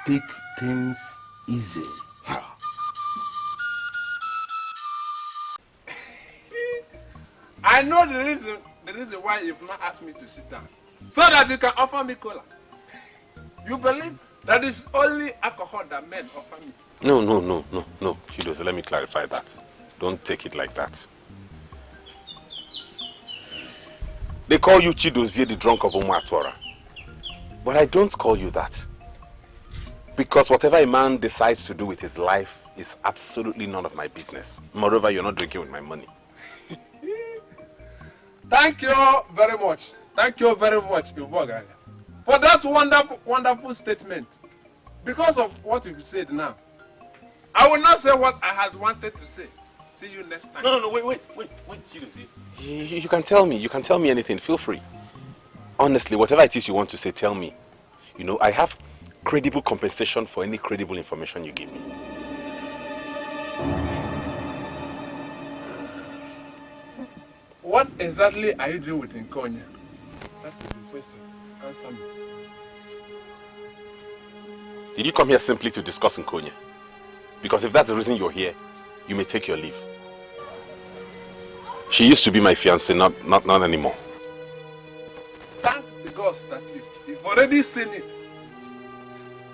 Take things easy. I know the reason why you've not asked me to sit down. So that you can offer me cola. You believe that it's only alcohol that men offer me? No. Chidozie, let me clarify that. Don't take it like that. They call you Chidozie, the drunk of Umuatuora. But I don't call you that. Because whatever a man decides to do with his life is absolutely none of my business. Moreover, you're not drinking with my money. Thank you very much. Thank you very much, Iboga, for that wonderful statement. Because of what you've said now, I will not say what I had wanted to say. See you next time. No, wait, Chidozie. You can tell me. You can tell me anything. Feel free. Honestly, whatever it is you want to say, tell me. You know, I have credible compensation for any credible information you give me. What exactly are you doing with Nkonya? That is the question. Answer me. Did you come here simply to discuss Nkonya? Because if that's the reason you're here, you may take your leave. She used to be my fiancée, not anymore. Thank the gods that you've already seen it.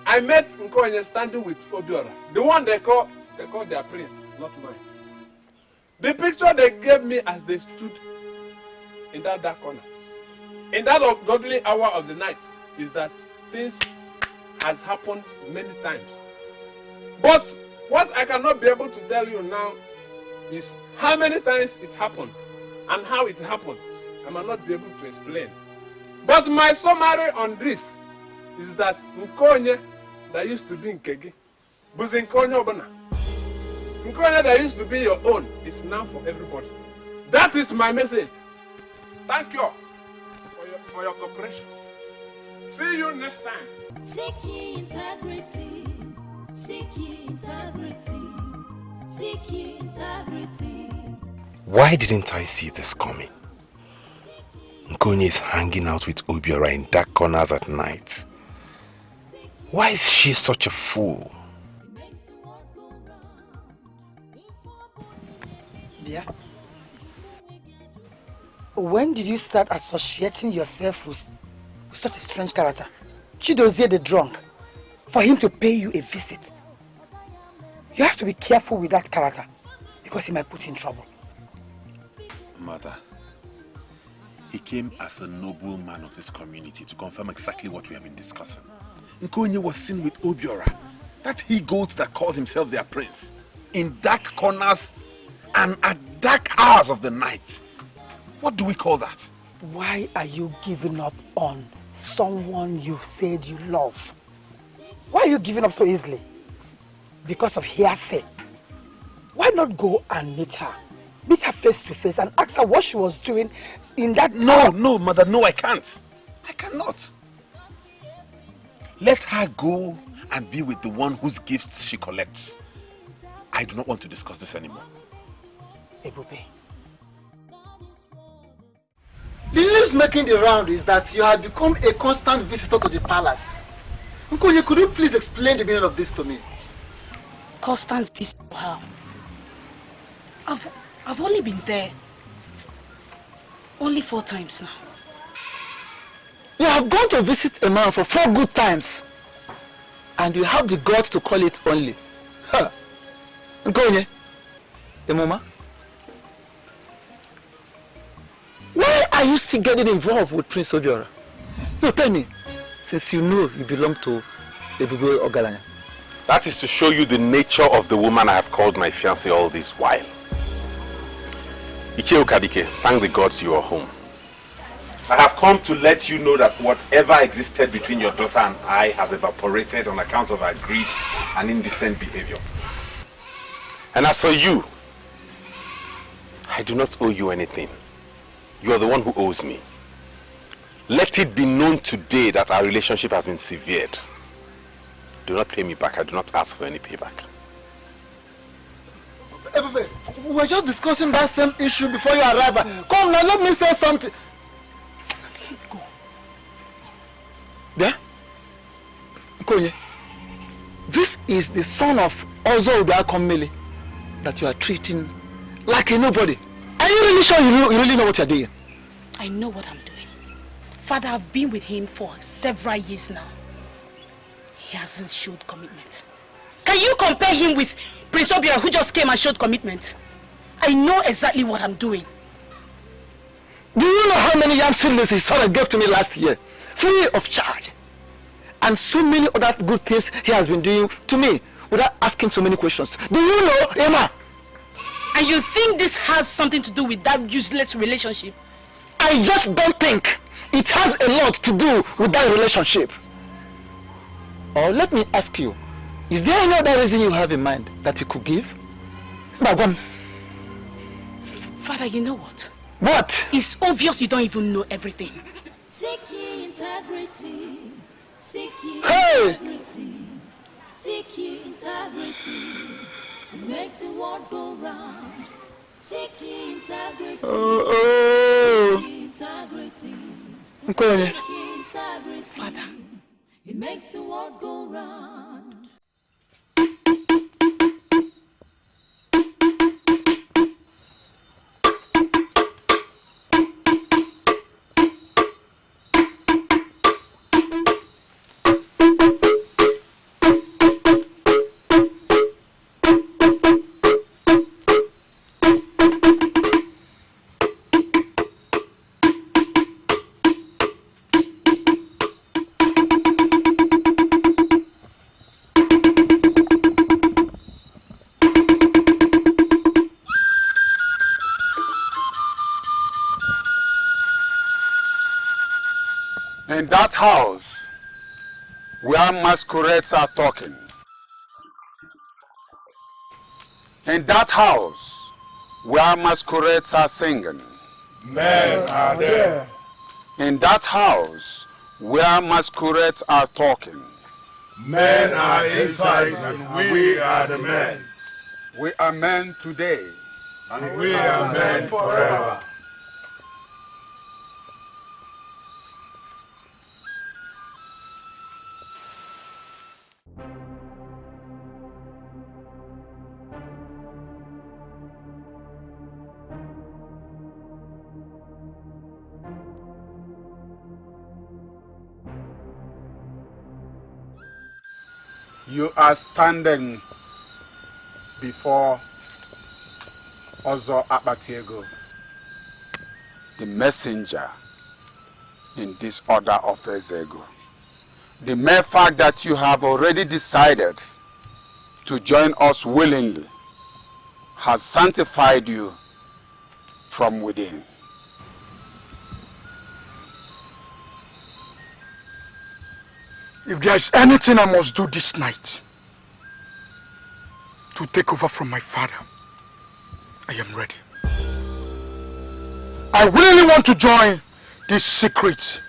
I met Nkonya standing with Obiora, the one they call their prince, not mine. The picture they gave me as they stood in that dark corner, in that ungodly hour of the night, is that things has happened many times. But what I cannot be able to tell you now is how many times it happened and how it happened. I might not be able to explain. But my summary on this is that Nkonya that used to be in Kege, was Nkonya Obana. Nkonya that used to be your own is now for everybody. That is my message. Thank you for your cooperation. See you next time. Seek ye integrity. Seek ye integrity. Seek ye integrity. Why didn't I see this coming? Nkonya is hanging out with Obiora in dark corners at night. Why is she such a fool? Dear, when did you start associating yourself with such a strange character? Chidozie the drunk, for him to pay you a visit. You have to be careful with that character because he might put you in trouble. Mother, he came as a noble man of this community to confirm exactly what we have been discussing. Nkonya was seen with Obiora, that he-goat that calls himself their prince, in dark corners and at dark hours of the night. What do we call that? Why are you giving up on someone you said you love? Why are you giving up so easily? Because of hearsay. Why not go and meet her? Meet her face to face and ask her what she was doing in that... No, mother, no, I can't. I cannot. Let her go and be with the one whose gifts she collects. I do not want to discuss this anymore. Ebube. The news making the round is that you have become a constant visitor to the palace. Nkonye, could you please explain the meaning of this to me? Constant visit to her. I've only been there only 4 times now. You have gone to visit a man for 4 good times, and you have the guts to call it only. Huh. Nkonye, Emoma, why are you still getting involved with Prince Obiora? No, tell me, since you know you belong to Ebubo Ogalanya. That is to show you the nature of the woman I have called my fiancée all this while. Icheo Kadike, thank the gods you are home. I have come to let you know that whatever existed between your daughter and I has evaporated on account of her greed and indecent behavior. And as for you, I do not owe you anything. You are the one who owes me. Let it be known today that our relationship has been severed. Do not pay me back. I do not ask for any payback. We were just discussing that same issue before you arrived. Come now, let me say something. Go. Yeah? Nkonye, this is the son of Ozo Ubiakomele that you are treating like a nobody. Are you really sure you really know what you're doing? I know what I'm doing. Father, I've been with him for several years now. He hasn't showed commitment. Can you compare him with Prince Obiora, who just came and showed commitment? I know exactly what I'm doing. Do you know how many yam seedlings his father gave to me last year? Free of charge. And so many other good things he has been doing to me without asking so many questions. Do you know, Emma? And you think this has something to do with that useless relationship? I just don't think it has a lot to do with that relationship. Or let me ask you, is there any other reason you have in mind that you could give? Bagwam. Father, you know what? What? It's obvious you don't even know everything. Seeking integrity. Seeking Hey! integrity. Seeking integrity. It makes the world go round. Seeking integrity. Seeking integrity. Seeking integrity. Father. It makes the world go round. In that house where masquerades are talking, in that house where masquerades are singing, Men are there. in that house where masquerades are talking, Men are inside and we are the men. we are men today, And we are men forever. you are standing before Ozo Akpatiego, the messenger in this order of Ezego. The mere fact that you have already decided to join us willingly has sanctified you from within. If there is anything I must do this night to take over from my father, I am ready. I really want to join this secret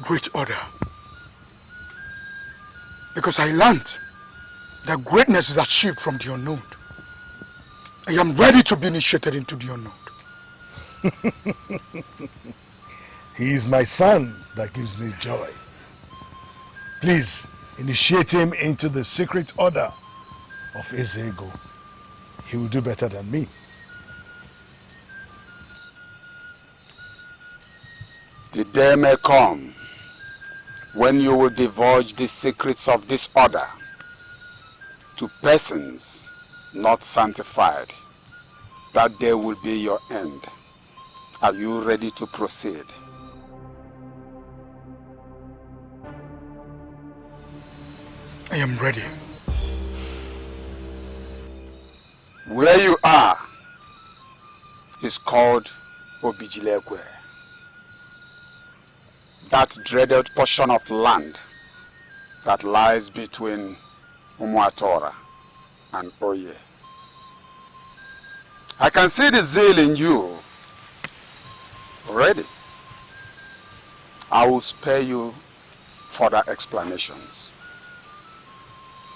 great order. Because I learned that greatness is achieved from the unknown. I am ready to be initiated into the unknown. He is my son that gives me joy. Please, initiate him into the secret order of Ezeonu. He will do better than me. The day may come when you will divulge the secrets of this order to persons not sanctified. That day will be your end. Are you ready to proceed? I am ready. Where you are is called Obijilekwe. That dreaded portion of land that lies between Umuatora and Oye. I can see the zeal in you already. I will spare you further explanations.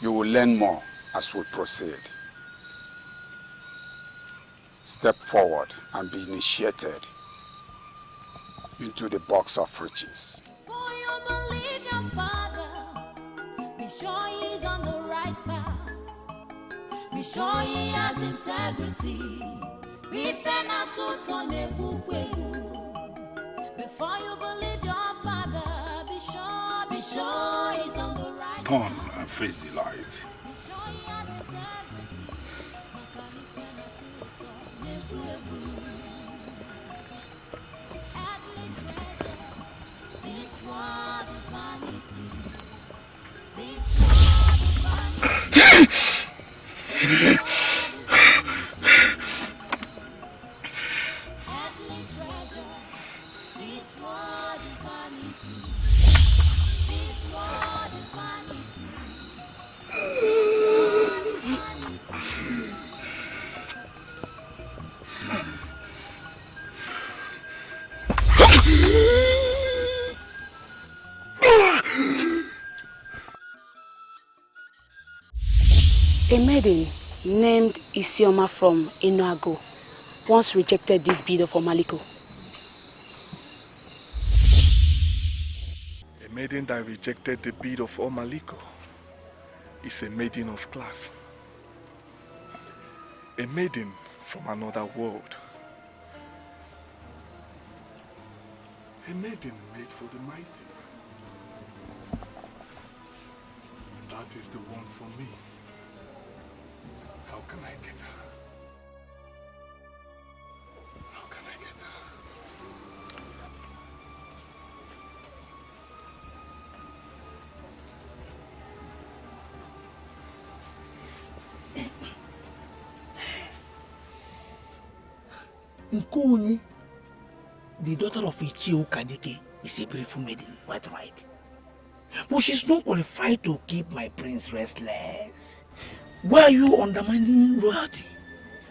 You will learn more as we proceed. Step forward and be initiated into the box of riches. For you believe your father, be sure he is on the right path. Be sure he has integrity. Before you believe your father, be sure he's on the right path. Turn and face the light. Be sure he has integrity. This world is vanity. This world is vanity. Earthly treasure. This world is vanity. This world is vanity. This world is vanity. A maiden named ISIOMA from Enuago once rejected this bid of Omaliko. A maiden that rejected the bid of Omaliko is a maiden of class. A maiden from another world. A maiden made for the mighty. That is the one for me. How can I get her? How can I get her? Nkuni, the daughter of Ichio Kadike, is a beautiful maiden, quite right. But she's not qualified to keep my prince restless. Why are you undermining royalty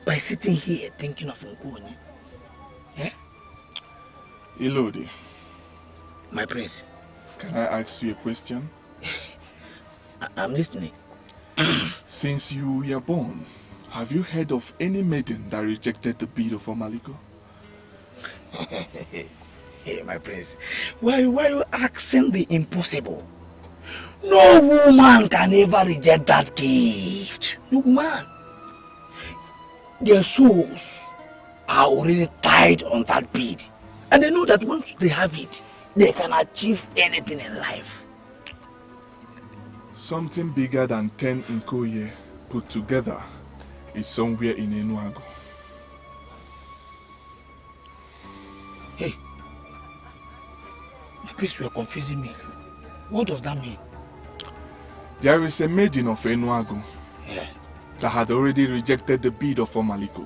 by sitting here thinking of Nkuni? Eh? Elodie. My prince. Can I ask you a question? I'm listening. Since you were born, have you heard of any maiden that rejected the bid of Omaliko? Hey, my prince, why are you asking the impossible? No woman can ever reject that gift. No woman. Their souls are already tied on that bid. And they know that once they have it, they can achieve anything in life. Something bigger than 10 Nkoye put together is somewhere in Enuago. Hey, my prince, you are confusing me. What does that mean? There is a maiden of Enuago that had already rejected the bid of Omaliko.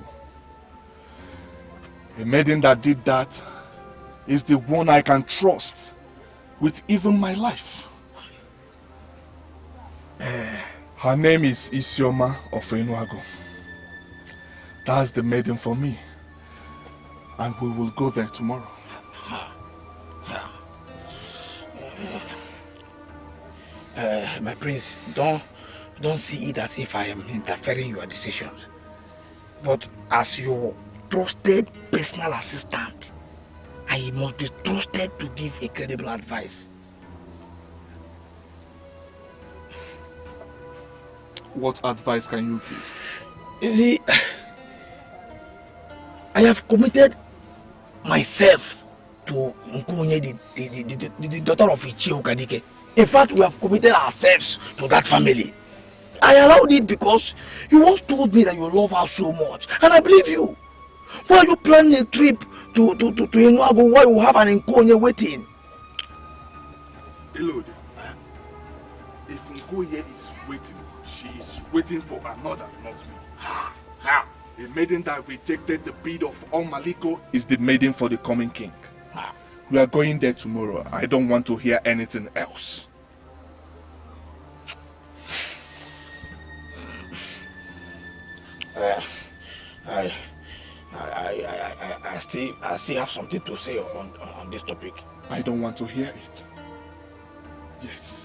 A maiden that did that is the one I can trust with even my life. Her name is ISIOMA of Enuago. That's the maiden for me. And we will go there tomorrow. My prince, don't see it as if I am interfering in your decisions. But as your trusted personal assistant, I must be trusted to give a credible advice. What advice can you give? You see, I have committed myself to Nkonye, the daughter of Ichie Okadike. In fact, we have committed ourselves to that family. I allowed it because you once told me that you love her so much, and I believe you. Why are you planning a trip to Enuago while you have an Nkonye waiting? Elode, if Nkonye is waiting, she is waiting for another, not me. How? The maiden that rejected the bid of Omaliko is the maiden for the coming king. We are going there tomorrow. I don't want to hear anything else. I still have something to say on this topic. I don't want to hear it. Yes.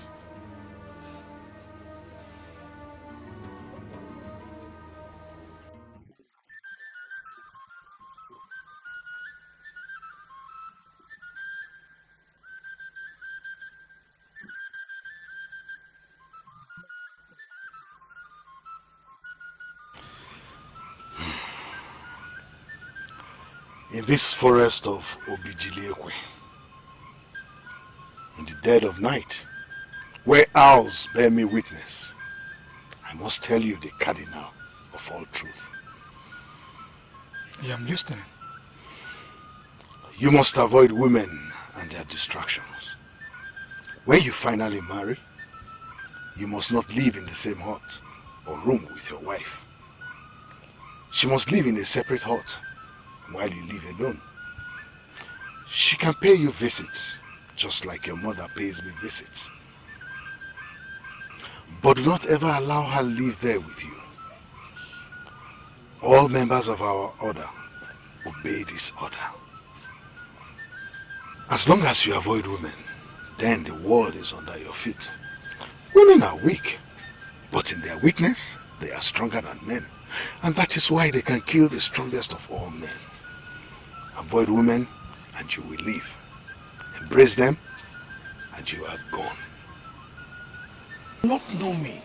In this forest of Obijiliekwe, in the dead of night, where owls bear me witness, I must tell you the cardinal of all truth. I am listening. You must avoid women and their distractions. When you finally marry, you must not live in the same hut or room with your wife. She must live in a separate hut while you live alone. She can pay you visits, just like your mother pays me visits. But do not ever allow her live there with you. All members of our order obey this order. As long as you avoid women, then the world is under your feet. Women are weak, but in their weakness, they are stronger than men. And that is why they can kill the strongest of all men. Avoid women and you will live. Embrace them and you are gone. Not know me,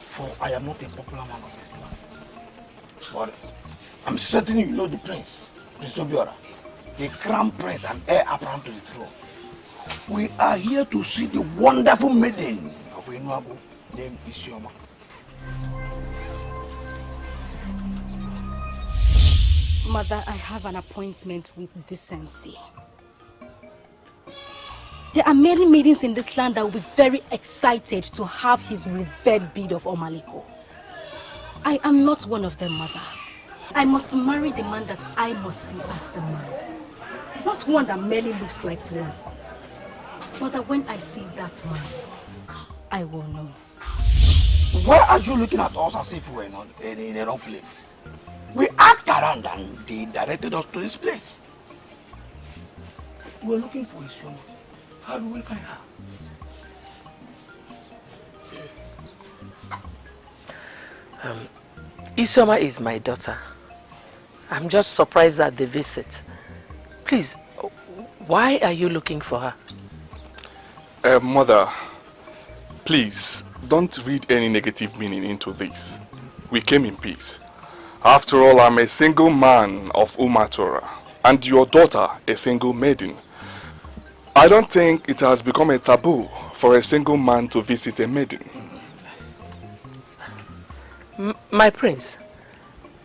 for I am not a popular man of this land. But I'm certain you know the prince, Prince Obiora, the crown prince and heir apparent to the throne. We are here to see the wonderful maiden of Enuago named ISIOMA. Mother, I have an appointment with decency. There are many maidens in this land that will be very excited to have his revered bid of Omaliko. I am not one of them, Mother. I must marry the man that I must see as the man. Not one that merely looks like one. Mother, when I see that man, I will know. Why are you looking at us as if we were not in the wrong place? We asked around and they directed us to this place. We're looking for ISIOMA. How do we find her? ISIOMA is my daughter. I'm just surprised at the visit. Please, why are you looking for her? Mother, please, don't read any negative meaning into this. We came in peace. After all, I'm a single man of Umatora, and your daughter a single maiden. I don't think it has become a taboo for a single man to visit a maiden. My prince,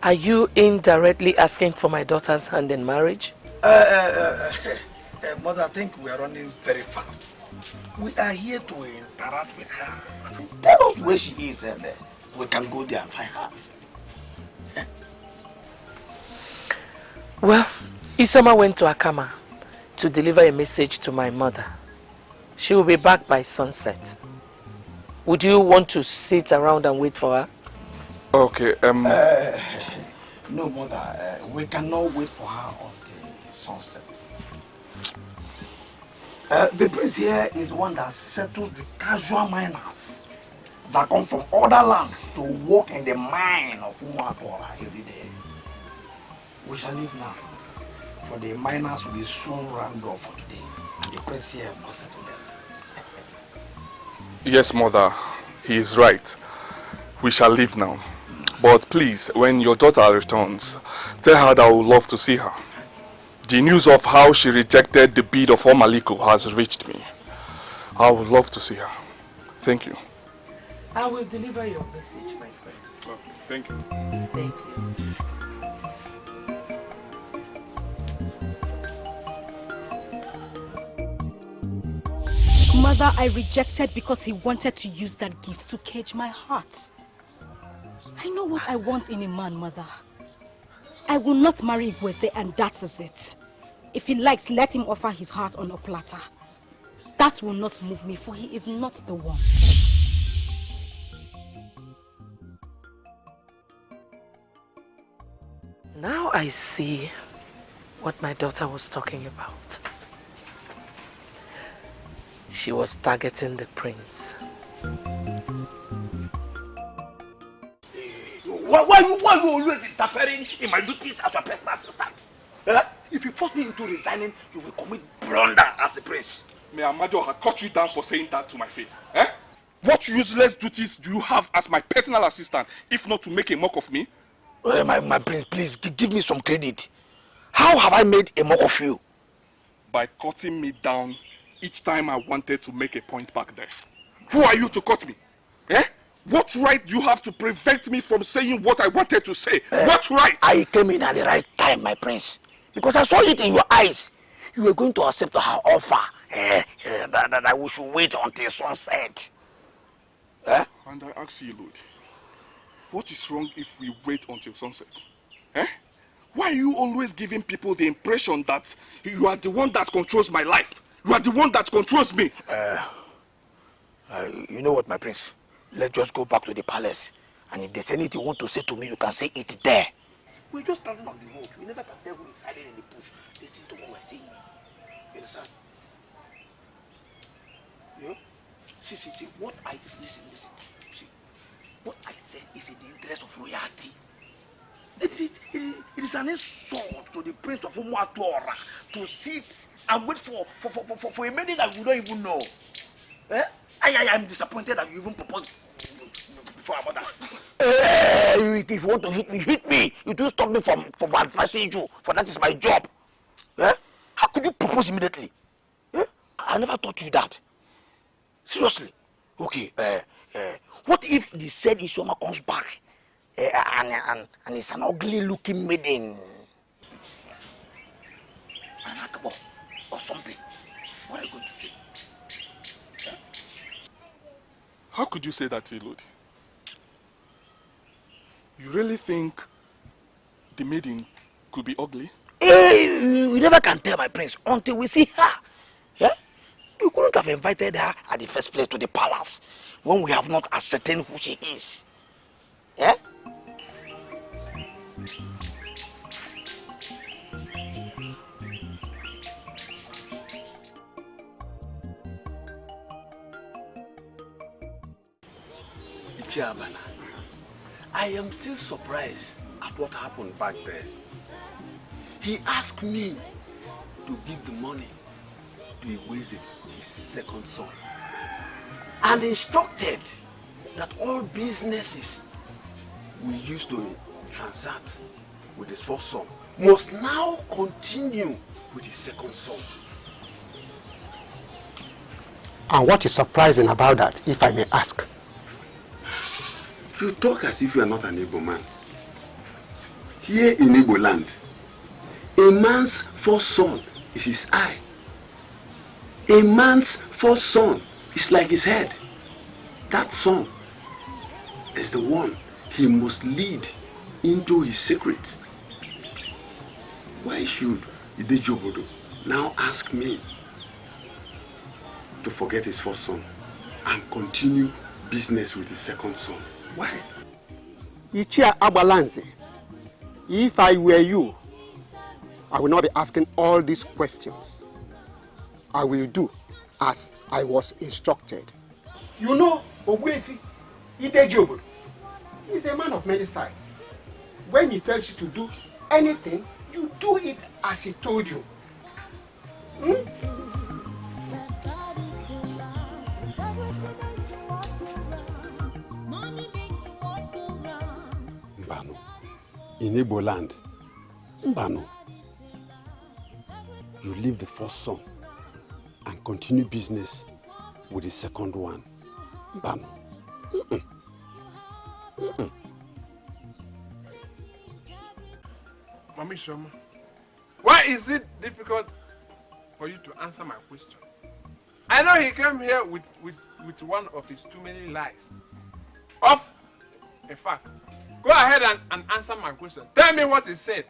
are you indirectly asking for my daughter's hand in marriage? Mother, I think we are running very fast. We are here to interact with her. Tell us where she is and we can go there and find her. Well, ISIOMA went to Akama to deliver a message to my mother. She will be back by sunset. Would you want to sit around and wait for her? Okay, no, Mother, we cannot wait for her until sunset. The prince here is one that settles the casual miners that come from other lands to work in the mine of Umuatora every day. We shall leave now, for the miners will be soon rounded off for today, and the prince here must settle them. Yes, Mother, he is right. We shall leave now. But please, when your daughter returns, tell her that I would love to see her. The news of how she rejected the bid of Omaliko has reached me. I would love to see her. Thank you. I will deliver your message, my friends. Okay, thank you. Thank you. Mother, I rejected because he wanted to use that gift to cage my heart. I know what I want in a man, Mother. I will not marry Ngozi, and that is it. If he likes, let him offer his heart on a platter. That will not move me, for he is not the one. Now I see what my daughter was talking about. She was targeting the prince. Why you always interfering in my duties as your personal assistant? If you force me into resigning, you will commit blunder as the prince. May Amadio have cut you down for saying that to my face. What useless duties do you have as my personal assistant, if not to make a mock of me? My prince, please give me some credit. How have I made a mock of you? By cutting me down each time I wanted to make a point back there. Who are you to cut me? What right do you have to prevent me from saying what I wanted to say? What right? I came in at the right time, my prince. Because I saw it in your eyes. You were going to accept her offer. That we should wait until sunset. And I ask you, Lord, what is wrong if we wait until sunset? Why are you always giving people the impression that you are the one that controls my life? You are the one that controls me. You know what, my prince? Let's just go back to the palace. And if there's anything you want to say to me, you can say it there. We're just standing on the road. We never can tell who is hiding in the bush. Listen to what we're saying. You understand? Yeah? See, what I listen. See, what I said is in the interest of royalty. It is an insult to the prince of Umuatora to sit and wait for a maiden that we don't even know. I am disappointed that you even proposed before about that. If you want to hit me. You don't stop me from advising you, for that is my job. How could you propose immediately? I never taught you that. Seriously. Okay, what if the said ISIOMA comes back and it's an ugly looking maiden? An akabo or something? What are you going to say? How could you say that, Elod? You really think the maiden could be ugly? We never can tell, my prince, until we see her. You couldn't have invited her at the first place to the palace when we have not ascertained who she is. Chairman, I am still surprised at what happened back there. He asked me to give the money to Ngozi, his second son, and instructed that all businesses we used to transact with his first son must now continue with his second son. And what is surprising about that, if I may ask? You talk as if you are not an Igbo man. Here in Igbo land, a man's first son is his eye. A man's first son is like his head. That son is the one he must lead into his secret. Why should Idejobodo now ask me to forget his first son and continue business with his second son? Why? Ichia Abalanze, if I were you, I will not be asking all these questions. I will do as I was instructed. You know, Ogwefi Idejobodo is a man of many sides. When he tells you to do anything, you do it as he told you. in Igbo land. Mbano. You leave the first son and continue business with the second one. Mbano. Mami Shoma, why is it difficult for you to answer my question? I know he came here with one of his too many lies. In fact, go ahead and answer my question. Tell me what he said.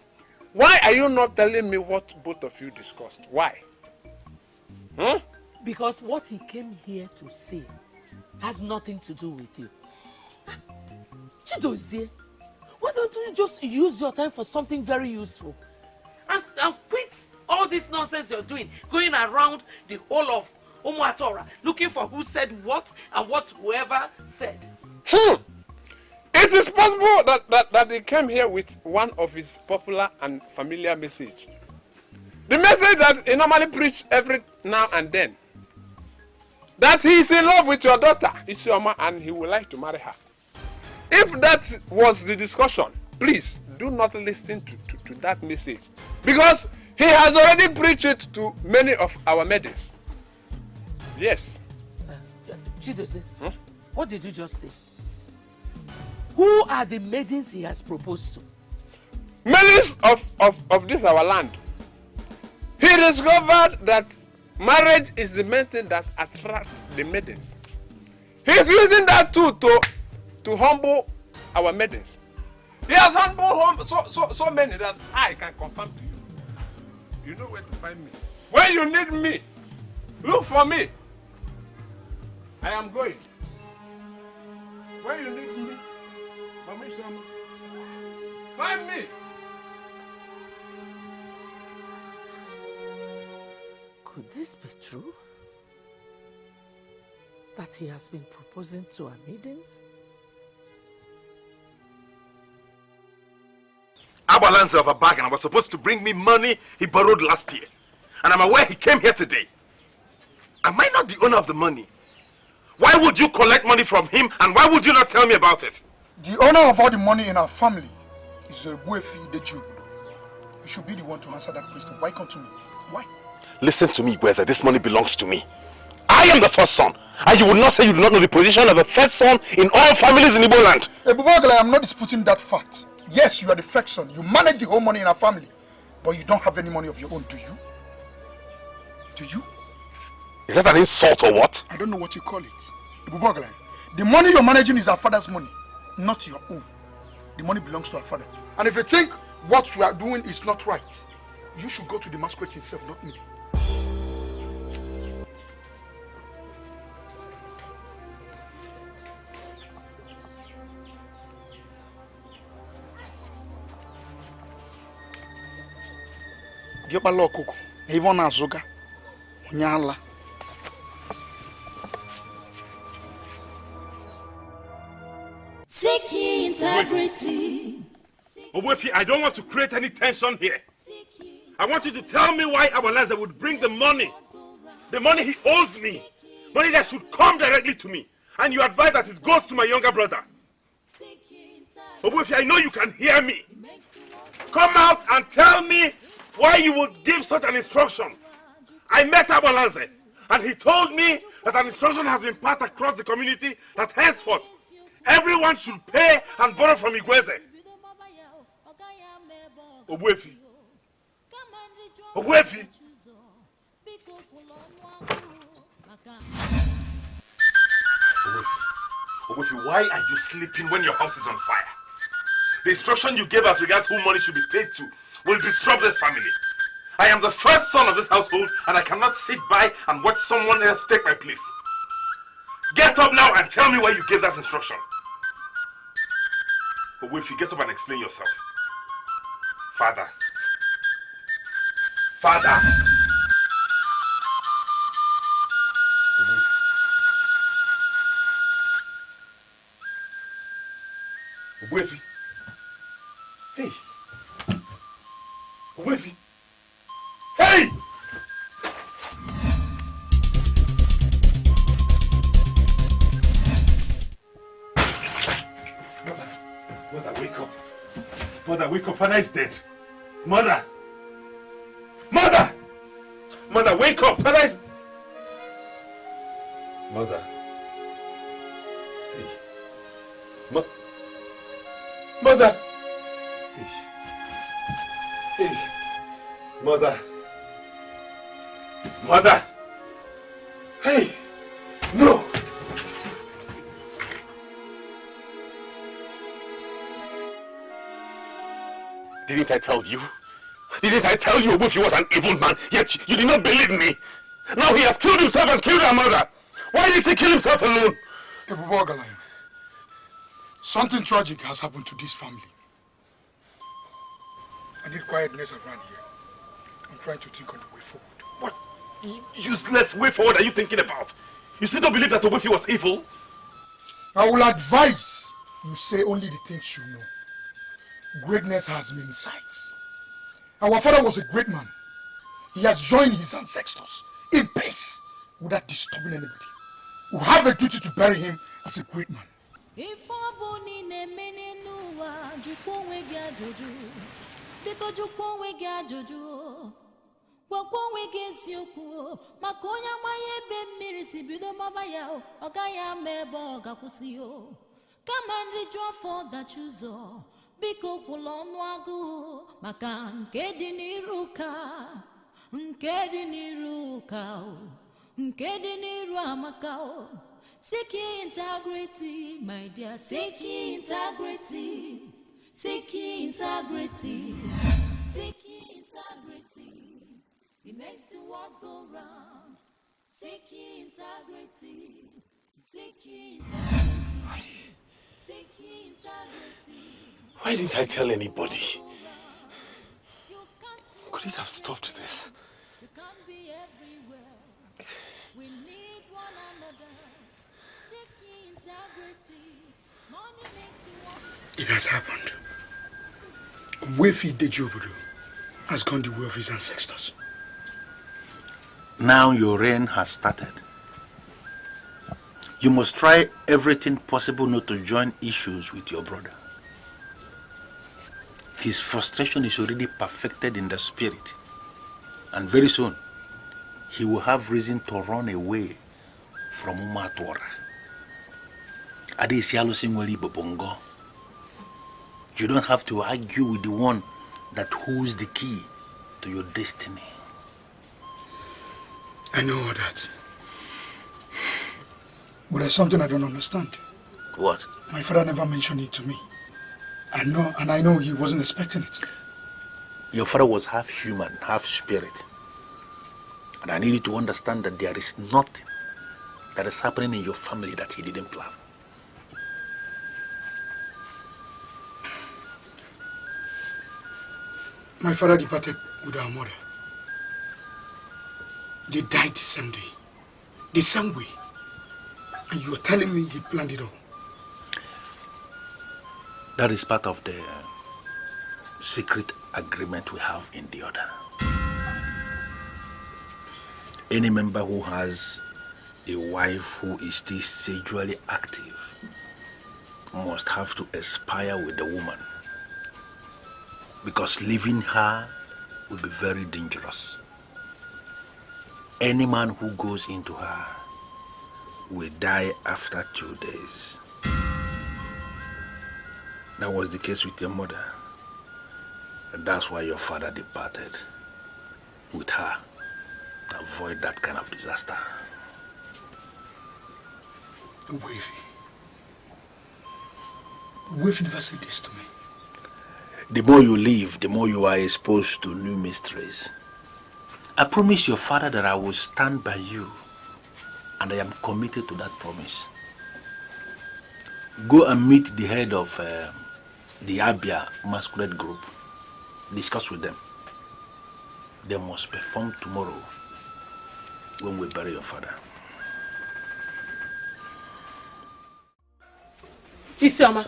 Why are you not telling me what both of you discussed? Why? Because what he came here to say has nothing to do with you. Chidozie, why don't you just use your time for something very useful? And quit all this nonsense you're doing, going around the whole of Umuatora, looking for who said what and what whoever said. It is possible that he came here with one of his popular and familiar message. The message that he normally preach every now and then. That he is in love with your daughter, ISIOMA, and he would like to marry her. If that was the discussion, please do not listen to that message. Because he has already preached it to many of our maidens. Yes. Chidozie, what did you just say? Who are the maidens he has proposed to? Maidens of this our land. He discovered that marriage is the main thing that attracts the maidens. He's using that too to humble our maidens. He has humbled so many that I can confirm to you. You know where to find me. When you need me, look for me. I am going. When you need me, find me. Could this be true? That he has been proposing to our maidens? Abalanza of a bargain was supposed to bring me money he borrowed last year. And I'm aware he came here today. Am I not the owner of the money? Why would you collect money from him and why would you not tell me about it? The owner of all the money in our family is Buefi Dejubudo. You should be the one to answer that question. Why come to me? Why? Listen to me, Gweza. This money belongs to me. I am the first son. And you will not say you do not know the position of the first son in all families in Igbo land. I am not disputing that fact. Yes, you are the first son. You manage the whole money in our family. But you don't have any money of your own, do you? Do you? Is that an insult or what? I don't know what you call it. The money you're managing is our father's money, not your own. The money belongs to our father. And if you think what we are doing is not right, you should go to the masquerade itself, not me. Diopala Okoko, even Azuga, Onyala. Seeking integrity. Obuefi, I don't want to create any tension here. I want you to tell me why Abalanza would bring the money he owes me, money that should come directly to me, and you advise that it goes to my younger brother. Obuefi, I know you can hear me. Come out and tell me why you would give such an instruction. I met Abalanza, and he told me that an instruction has been passed across the community that henceforth everyone should pay and borrow from Igweze. Obuefi. Obuefi. Obuefi, why are you sleeping when your house is on fire? The instruction you gave us regards who money should be paid to will disrupt this family. I am the first son of this household and I cannot sit by and watch someone else take my place. Get up now and tell me why you gave that instruction. Obuefi, get up and explain yourself. Father. Father! Obuefi. Hey. Obuefi. Hey! Brother, wake up. Mother, wake up. Father is dead. Mother! Mother! Mother, wake up. Father is... Mother. Hey. Mother! Hey. Hey. Mother! Mother! Hey! No! Didn't I tell you? Didn't I tell you Obufi was an evil man, yet you did not believe me? Now he has killed himself and killed our mother. Why did he kill himself alone? Something tragic has happened to this family. I need quietness around here. I'm trying to think on the way forward. What useless way forward are you thinking about? You still don't believe that Obufi was evil? I will advise you say only the things you know. Greatness has many sides. Our father was a great man. He has joined his ancestors in peace without disturbing anybody. We have a duty to bury him as a great man. Come and rejoice for the chooser. Biko kulonu agu maka nke dị n'iru amaka. Seek integrity, my dear. Seek integrity. Seek integrity. Seek integrity. It makes the world go round. Seek integrity. Seek integrity. Seek integrity. Why didn't I tell anybody? Could it have stopped this? You can't be everywhere. We need one another. Seek integrity. Money makes the world. It has happened. Wefi Dejobudu has gone the way of his ancestors. Now your reign has started. You must try everything possible not to join issues with your brother. His frustration is already perfected in the spirit, and very soon he will have reason to run away from Umatora. You don't have to argue with the one that holds the key to your destiny. I know all that. But there's something I don't understand. What? My father never mentioned it to me. I know he wasn't expecting it. Your father was half human, half spirit. And I need you to understand that there is nothing that is happening in your family that he didn't plan. My father departed with our mother. They died the same day. The same way. And you're telling me he planned it all. That is part of the secret agreement we have in the order. Any member who has a wife who is still sexually active must have to aspire with the woman, because leaving her will be very dangerous. Any man who goes into her will die after 2 days. That was the case with your mother. And that's why your father departed with her to avoid that kind of disaster. We've never said this to me. The more you live, the more you are exposed to new mysteries. I promise your father that I will stand by you, and I am committed to that promise. Go and meet the head of the Abia masquerade group. Discuss with them. They must perform tomorrow when we bury your father. ISIOMA,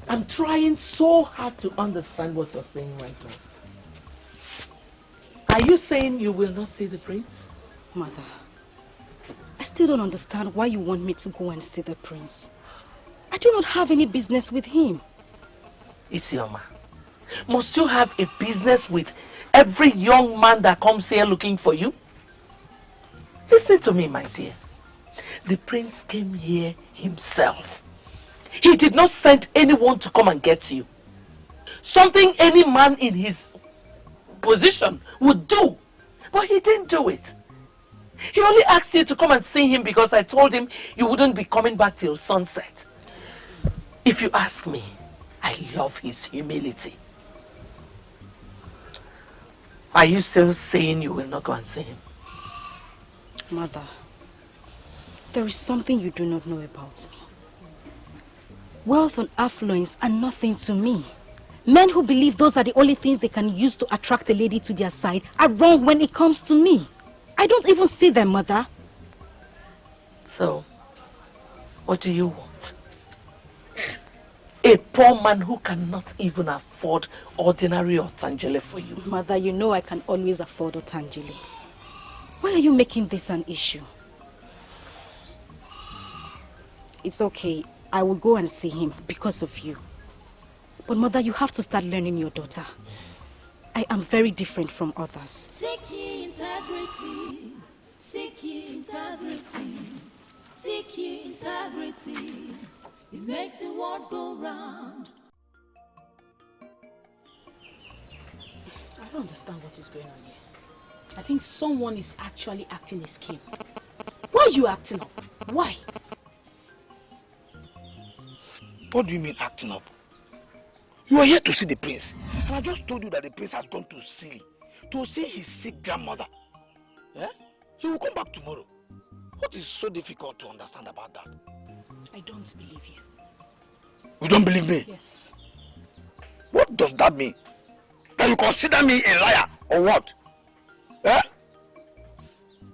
I'm trying so hard to understand what you're saying right now. Are you saying you will not see the prince? Mother, I still don't understand why you want me to go and see the prince. I do not have any business with him. ISIOMA, Must you have a business with every young man that comes here looking for you? Listen to me, my dear. The prince came here himself. He did not send anyone to come and get you. Something any man in his position would do, but he didn't do it. He only asked you to come and see him because I told him you wouldn't be coming back till sunset. If you ask me, I love his humility. Are you still saying you will not go and see him? Mother, there is something you do not know about me. Wealth and affluence are nothing to me. Men who believe those are the only things they can use to attract a lady to their side are wrong when it comes to me. I don't even see them, Mother. So, what do you want? A poor man who cannot even afford ordinary otangele for you. Mother, you know I can always afford otangele. Why are you making this an issue? It's okay. I will go and see him because of you. But Mother, you have to start learning your daughter. I am very different from others. Seek ye integrity. Seek ye integrity. Seek ye integrity. It makes the world go round. I don't understand what is going on here. I think someone is actually acting a scheme. Why are you acting up? Why? What do you mean acting up? You are here to see the prince. And I just told you that the prince has gone to see his sick grandmother. Yeah? He will come back tomorrow. What is so difficult to understand about that? I don't believe you. You don't believe me? Yes. What does that mean? That you consider me a liar or what? Eh?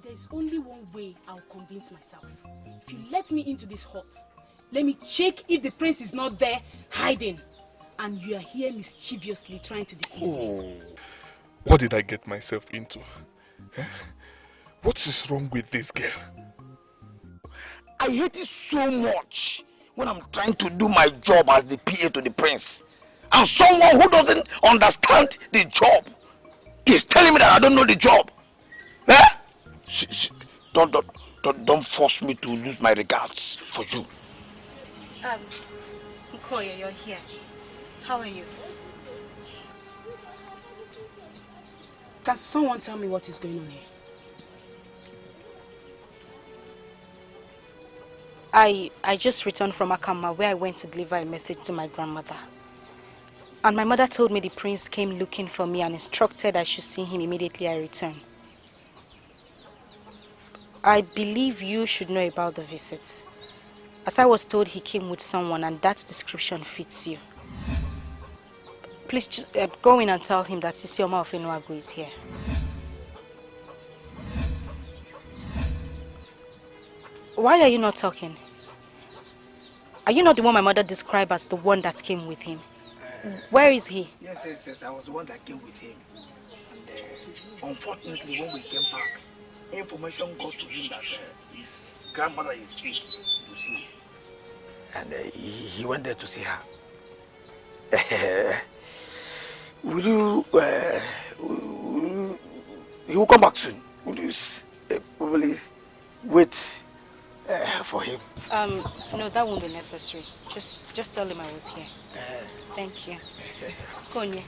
There's only one way I'll convince myself. If you let me into this hut, let me check if the prince is not there hiding. And you are here mischievously trying to dismiss me. What did I get myself into? Eh? What is wrong with this girl? I hate it so much when I'm trying to do my job as the PA to the prince. And someone who doesn't understand the job is telling me that I don't know the job. Eh? Don't force me to lose my regards for you. Nkoye, you're here. How are you? Can someone tell me what is going on here? I just returned from Akama where I went to deliver a message to my grandmother. And my mother told me the prince came looking for me and instructed I should see him immediately I return. I believe you should know about the visit. As I was told, he came with someone and that description fits you. Please just, go in and tell him that ISIOMA of Enuagu is here. Why are you not talking? Are you not the one my mother described as the one that came with him? Where is he? Yes, I was the one that came with him. And unfortunately, when we came back, information got to him that his grandmother is sick to see him. And he went there to see her. Will you, he will come back soon. Will you probably wait for him? No, that won't be necessary. Just tell him I was here. Thank you. Konye.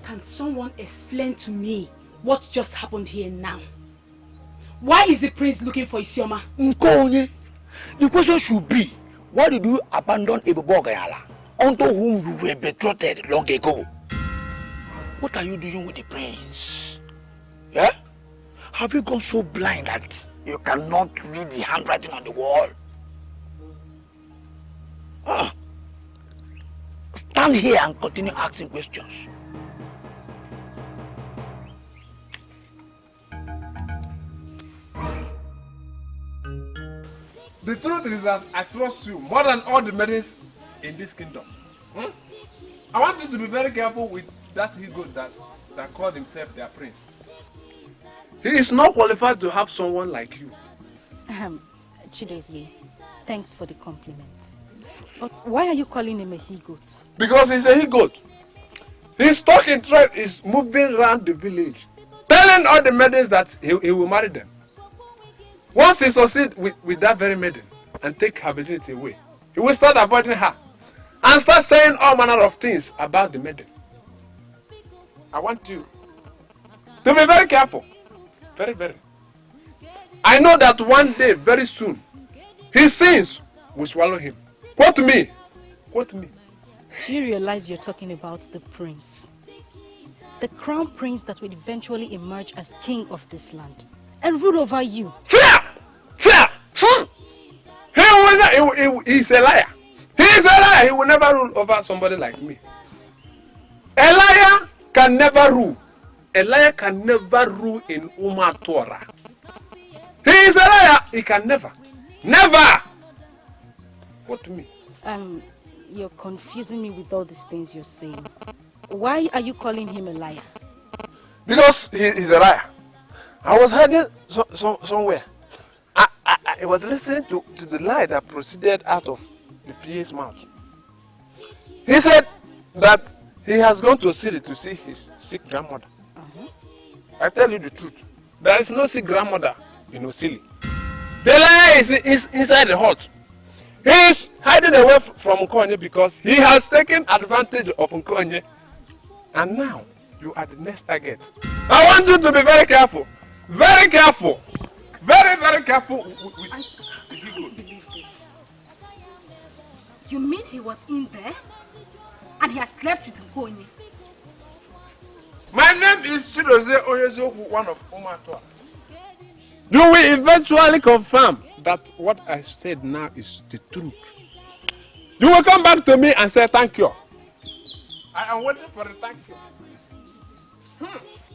Can someone explain to me what just happened here now? Why is the prince looking for ISIOMA? Nkonye, the question should be, why did you abandon Ebubogayala, unto whom you were betrothed long ago? What are you doing with the prince? Yeah? Have you gone so blind that you cannot read the handwriting on the wall? Stand here and continue asking questions. The truth is that I trust you more than all the maidens in this kingdom. I want you to be very careful with that ego that called himself their prince. He is not qualified to have someone like you. Chidozie, thanks for the compliment. But why are you calling him a he-goat? Because he's a he-goat. His talking tribe is moving around the village, telling all the maidens that he will marry them. Once he succeeds with that very maiden and take her virginity away, he will start avoiding her and start saying all manner of things about the maiden. I want you to be very careful. Very, very. I know that one day, very soon, his sins will swallow him. Quote me. Quote me. Do you realize you're talking about the prince? The crown prince that will eventually emerge as king of this land and rule over you. Fear! Fear! He's a liar. He's a liar. He will never rule over somebody like me. A liar can never rule. A liar can never rule in Torah. He is a liar. He can never. Never! What to me? You're confusing me with all these things you're saying. Why are you calling him a liar? Because he is a liar. I was hiding somewhere. I was listening to the lie that proceeded out of the PA's mouth. He said that he has gone to Siri to see his sick grandmother. I tell you the truth. There is no sick grandmother in Osili. The liar is inside the hut. He is hiding away from Nkonye because he has taken advantage of Nkonye. And now, you are the next target. I want you to be very careful. Very careful. Very, very careful. I can't believe this. You mean he was in there and he has slept with Nkonye? My name is Chidozie Oyezoku, one of Umatua. You will eventually confirm that what I said now is the truth. You will come back to me and say thank you. I am waiting for the thank you.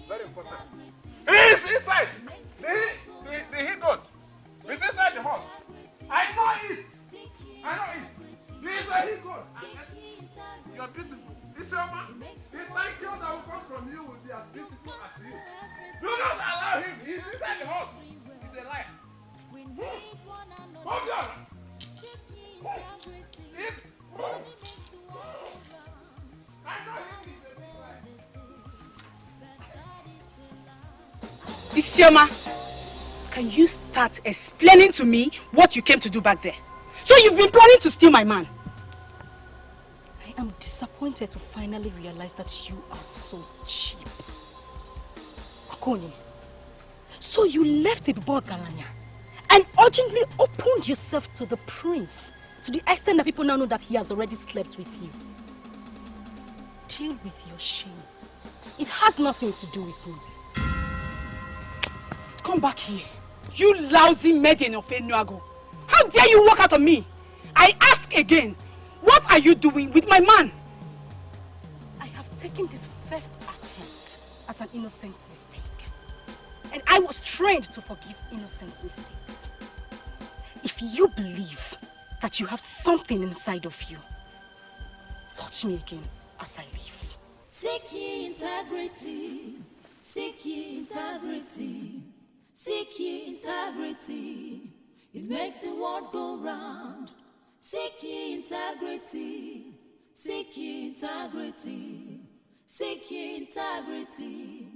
Very important. He is inside. The he-goat. He's inside the house. I know it. I know it. He is a he-goat. You are beautiful. ISIOMA, the thank you that will come from you will be as beautiful as you. Do not allow him. He's inside the house. He's a liar. Hold on. ISIOMA, can you start explaining to me what you came to do back there? So you've been planning to steal my man? I am disappointed to finally realize that you are so cheap. Akonye, so you left Ibibo Galanya and urgently opened yourself to the prince to the extent that people now know that he has already slept with you. Deal with your shame. It has nothing to do with me. Come back here. You lousy maiden of Enuago. How dare you walk out on me? I ask again, what are you doing with my man? I have taken this first attempt as an innocent mistake. And I was trained to forgive innocent mistakes. If you believe that you have something inside of you, touch me again as I leave. Seek ye integrity. Seek ye integrity. Seek ye integrity. It makes the world go round. Seek ye integrity. Seek ye integrity. Seek ye integrity.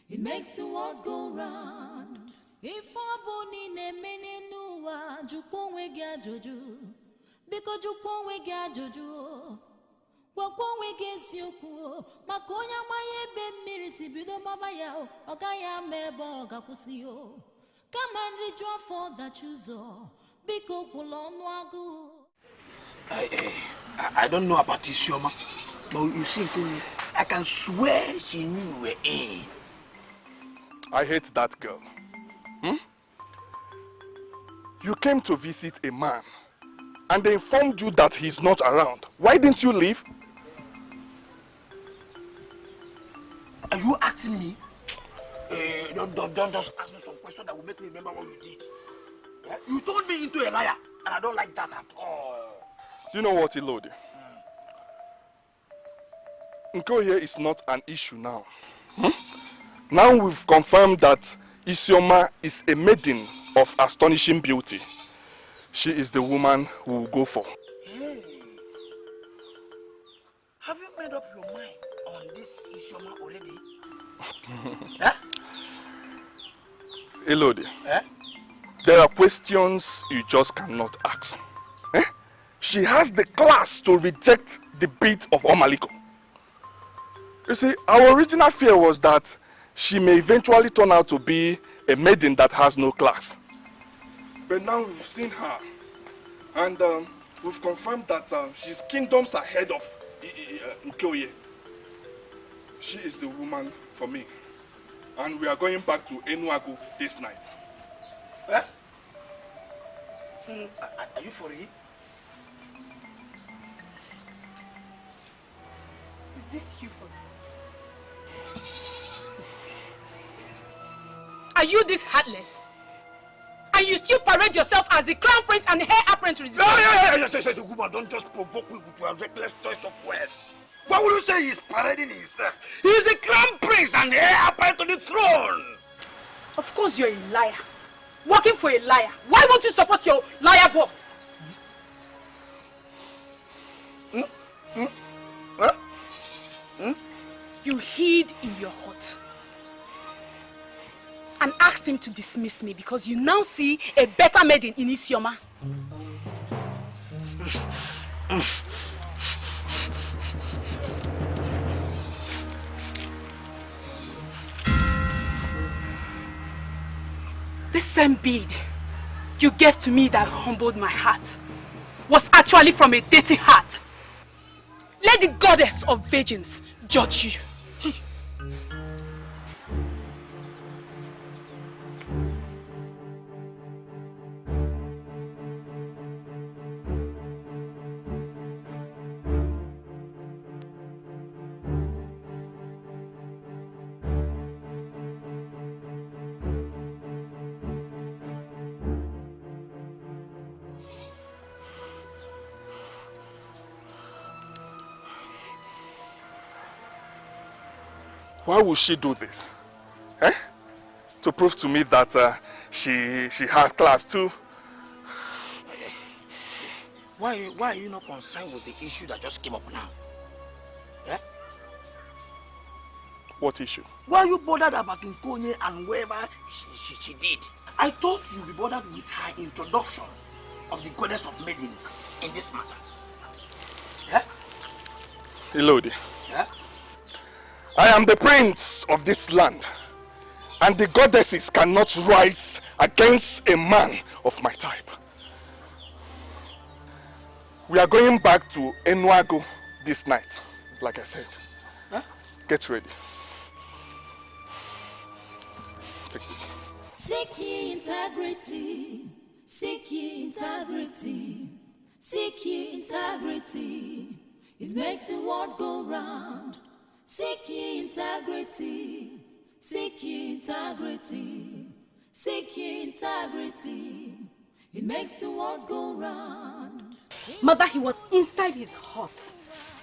It makes the world go round. If aboni ne menenuwa jukponwe gya joju, biko jukponwe gya joju. Wakponwe gya siyoku, makonya maye be mirisi bido mama yao, ogaya mebo gakusiyo. Come and rejoice for the chooser, biko kulonwagu. I don't know about ISIOMA, but you see, I can swear she knew you were in. I hate that girl. You came to visit a man and they informed you that he's not around. Why didn't you leave? Are you asking me? Don't just ask me some question that will make me remember what you did. Yeah? You turned me into a liar, and I don't like that at all. You know what, Elodie? Ngozi is not an issue now. Now we've confirmed that ISIOMA is a maiden of astonishing beauty. She is the woman we will go for. Hey, have you made up your mind on this ISIOMA already? Huh? Elodie, Eh? there are questions you just cannot ask. Eh? She has the class to reject the bid of Omaliko. You see, our original fear was that she may eventually turn out to be a maiden that has no class. But now we've seen her, and we've confirmed that she's kingdoms ahead of Ngozi. She is the woman for me. And we are going back to Enuago this night. Eh? Are you for it? Is this you for? Are you this heartless? And you still parade yourself as the crown prince and heir apparent to the Yes, woman, don't just provoke me with your reckless choice of words. Why would you say he's parading himself? He's the crown prince and heir apparent to the throne. Of course you're a liar. Working for a liar. Why won't you support your liar boss? You hid in your hut and asked him to dismiss me because you now see a better maiden in ISIOMA. This same bead you gave to me that humbled my heart was actually from a dirty heart. Let the goddess of virgins judge you. Why would she do this? Eh? To prove to me that she has class too. Why are you not concerned with the issue that just came up now? Yeah? What issue? Why are you bothered about Ngozi and wherever she did? I thought you'd be bothered with her introduction of the goddess of maidens in this matter. Yeah? Elodie. Yeah? I am the prince of this land, and the goddesses cannot rise against a man of my type. We are going back to Enuago this night, like I said. Huh? Get ready. Take this. Seek ye integrity, seek ye integrity, seek ye integrity. It makes the world go round. Seek ye integrity, seek ye integrity, seek ye integrity. It makes the world go round. Mother, he was inside his hut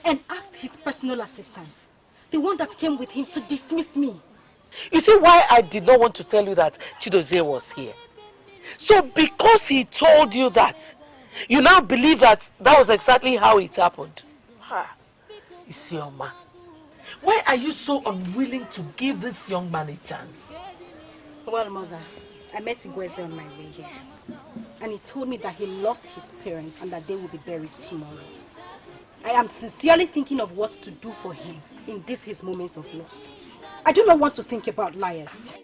and asked his personal assistant, the one that came with him, to dismiss me. You see why I did not want to tell you that Chidozie was here? So because he told you that, you now believe that that was exactly how it happened. Ha! ISIOMA. Why are you so unwilling to give this young man a chance? Well, Mother, I met Ngozi on my way here. And he told me that he lost his parents and that they will be buried tomorrow. I am sincerely thinking of what to do for him in this his moment of loss. I do not want to think about liars.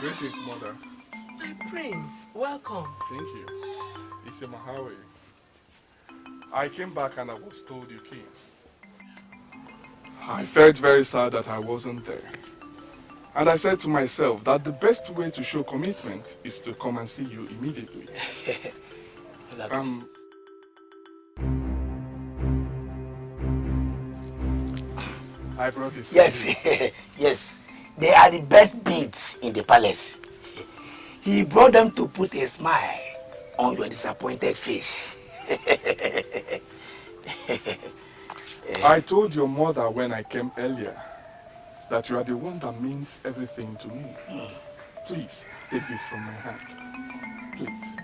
Greetings, Mother. My prince, welcome. Thank you. ISIOMA, how are you? I came back and I was told you came. I felt very sad that I wasn't there. And I said to myself that the best way to show commitment is to come and see you immediately. I brought this. Yes, yes. They are the best beads in the palace. He brought them to put a smile on your disappointed face. I told your mother when I came earlier that you are the one that means everything to me. Please, take this from my hand. Please.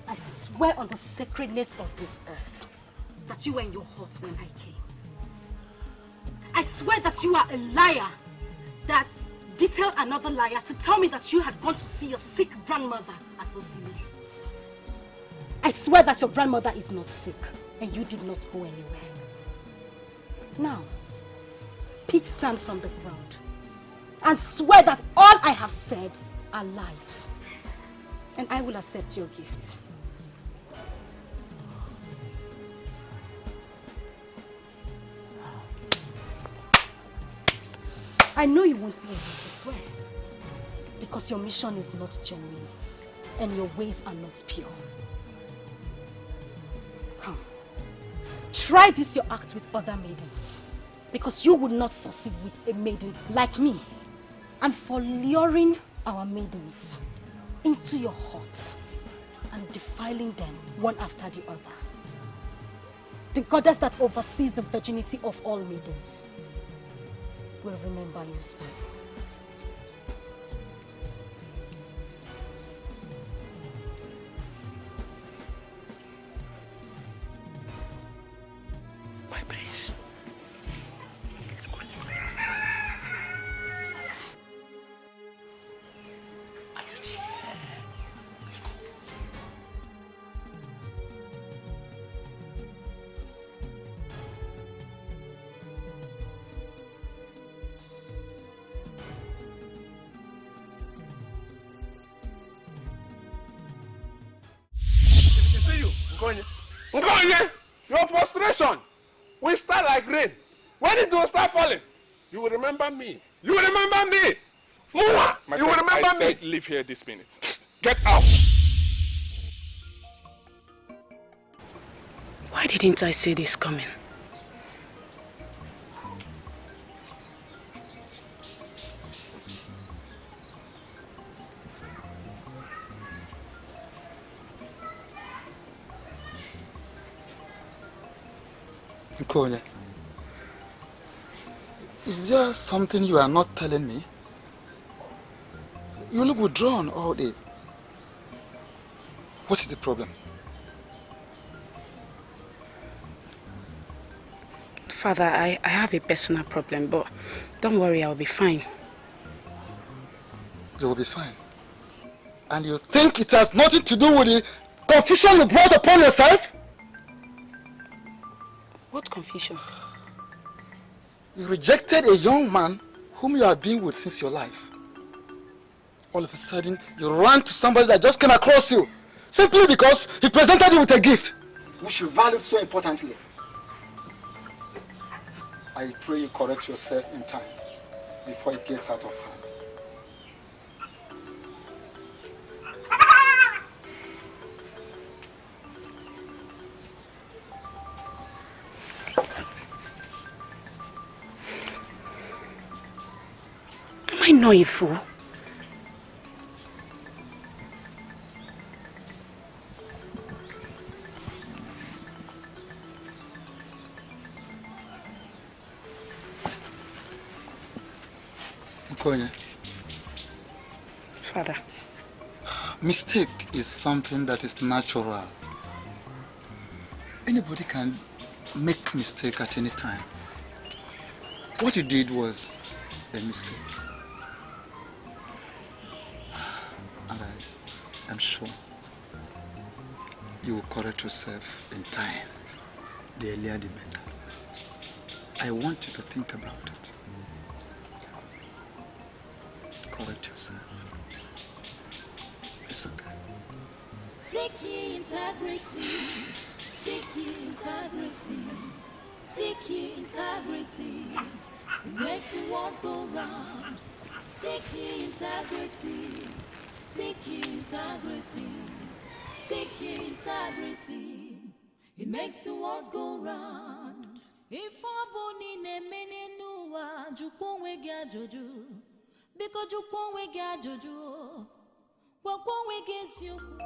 I swear on the sacredness of this earth that you were in your heart when I came. I swear that you are a liar that detailed another liar to tell me that you had gone to see your sick grandmother at Ozimi. I swear that your grandmother is not sick and you did not go anywhere. Now, pick sand from the ground and swear that all I have said are lies. And I will accept your gift. I know you won't be able to swear because your mission is not genuine and your ways are not pure. Come, try this your act with other maidens because you would not succeed with a maiden like me. And for luring our maidens into your heart and defiling them one after the other, the goddess that oversees the virginity of all maidens will remember you soon. My prince. Ngozi, your frustration will start like rain. When it will start falling, you will remember me. You will remember me. Mua, you will remember I said, me. leave here this minute. Get out. Why didn't I see this coming? Nkonya, is there something you are not telling me? You look withdrawn all day. What is the problem? Father, I have a personal problem, but don't worry, I'll be fine. You will be fine. And you think it has nothing to do with the confusion you brought upon yourself? What confusion? You rejected a young man whom you have been with since your life. All of a sudden, you ran to somebody that just came across you, simply because he presented you with a gift, which you valued so importantly. I pray you correct yourself in time, before it gets out of hand. Am I not a fool? Nkonya, Father. mistake is something that is natural. Anybody can make mistake at any time. What you did was a mistake. And I'm sure you will correct yourself in time. The earlier the better. I want you to think about it. Correct yourself. It's okay. Seek ye integrity. Seek ye integrity. Seek ye integrity. It makes the world go round. Seek ye integrity. Seek ye integrity. Seek ye integrity. It makes the world go round. If aboni ne mene nuwa jukwo nwe gi ajoju. Biko jukwa onwe gị ajụjụ, gwakwa onwe gị eziokwu.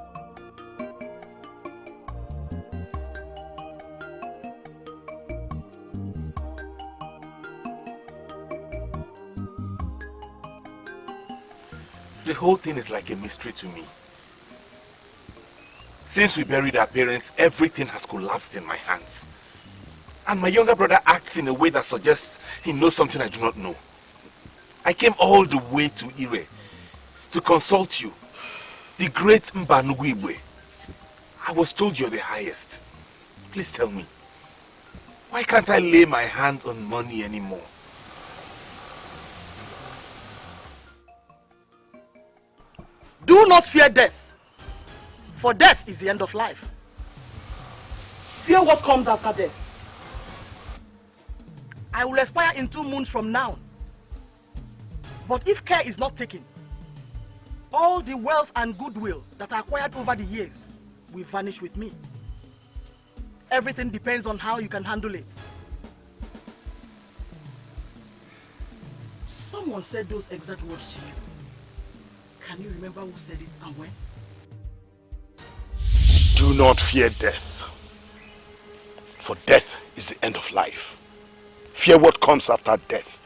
The whole thing is like a mystery to me. Since we buried our parents, everything has collapsed in my hands. And my younger brother acts in a way that suggests he knows something I do not know. I came all the way to Ire to consult you, the great Mbanugu Igwe. I was told you're the highest. Please tell me, why can't I lay my hand on money anymore? Do not fear death, for death is the end of life. Fear what comes after death. I will expire in 2 moons from now. But if care is not taken, all the wealth and goodwill that I acquired over the years will vanish with me. Everything depends on how you can handle it. Someone said those exact words to you. Can you remember who said it and when? Do not fear death, for death is the end of life. Fear what comes after death.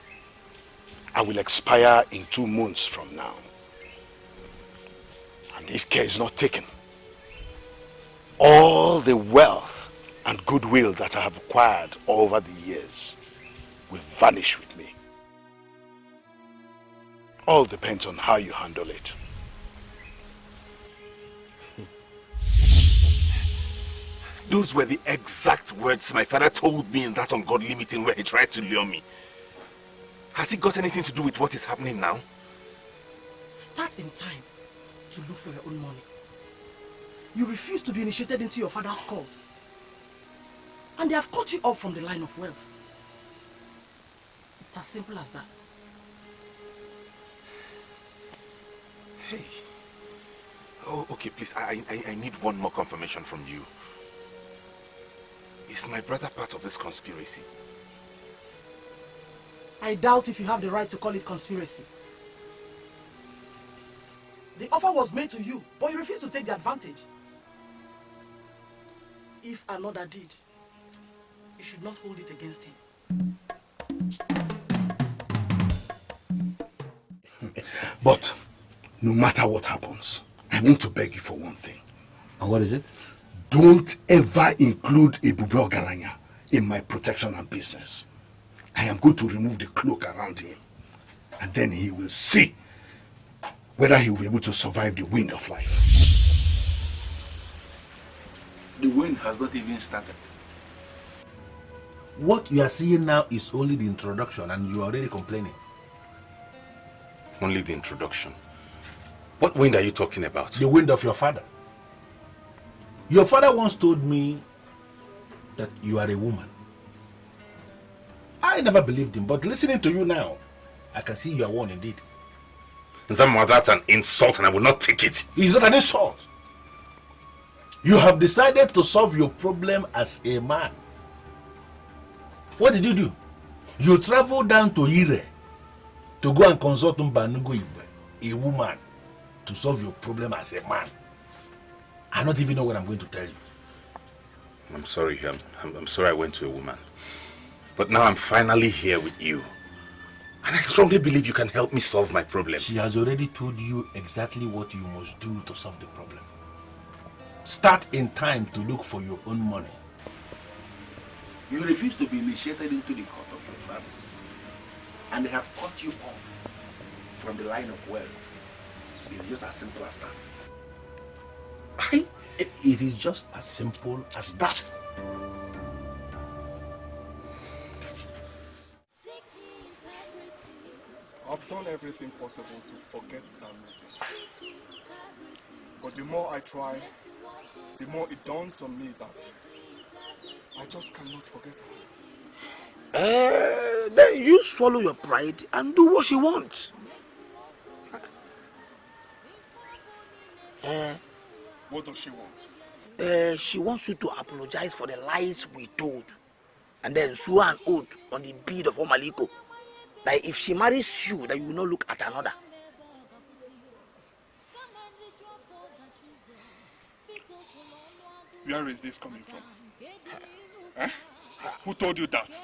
I will expire in 2 months from now. And if care is not taken, all the wealth and goodwill that I have acquired over the years will vanish with me. All depends on how you handle it. Those were the exact words my father told me in that ungodly meeting where he tried to lure me. Has it got anything to do with what is happening now? Start in time to look for your own money. You refuse to be initiated into your father's cult. And they have cut you off from the line of wealth. It's as simple as that. Hey. Oh, okay, please. I need one more confirmation from you. Is my brother part of this conspiracy? I doubt if you have the right to call it conspiracy. The offer was made to you, but you refused to take the advantage. If another did, you should not hold it against him. But no matter what happens, I want to beg you for one thing. And what is it? Don't ever include Ebube Ogaranya in my protection and business. I am going to remove the cloak around him, and then he will see whether he will be able to survive the wind of life. The wind has not even started. What you are seeing now is only the introduction, and you are already complaining. Only the introduction? What wind are you talking about? The wind of your father. Your father once told me that you are a woman. I never believed him, but listening to you now, I can see you are one indeed. Zama, that's an insult and I will not take it. It's not an insult. You have decided to solve your problem as a man. What did you do? You traveled down to Ire to go and consult Mbanugu Igwe, a woman, to solve your problem as a man. I don't even know what I'm going to tell you. I'm sorry, I'm sorry I went to a woman. But now I'm finally here with you. And I strongly believe you can help me solve my problem. She has already told you exactly what you must do to solve the problem. Start in time to look for your own money. You refuse to be initiated into the court of your family. And they have cut you off from the line of wealth. It's just as simple as that. It is just as simple as that. I've done everything possible to forget that meeting. But the more I try, the more it dawns on me that I just cannot forget her. Then you swallow your pride and do what she wants. What does she want? She wants you to apologize for the lies we told and then swear an oath on the bead of Omaliko Like if she marries you, that you will not look at another. Where is this coming from? Eh? Who told you that?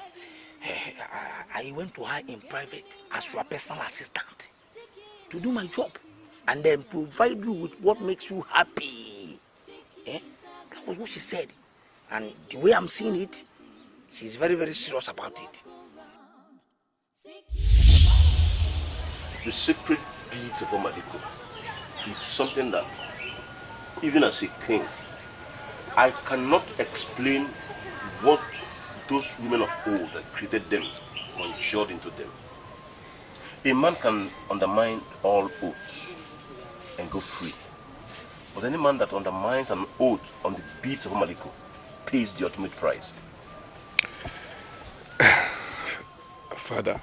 I went to her in private as your personal assistant to do my job and then provide you with what makes you happy. Eh? That was what she said. And the way I'm seeing it, she's very, very serious about it. The secret deeds of Omaliko is something that, even as a king, I cannot explain what those women of old that created them conjured into them. A man can undermine all oaths and go free. But any man that undermines an oath on the beads of Omaliko pays the ultimate price. Father,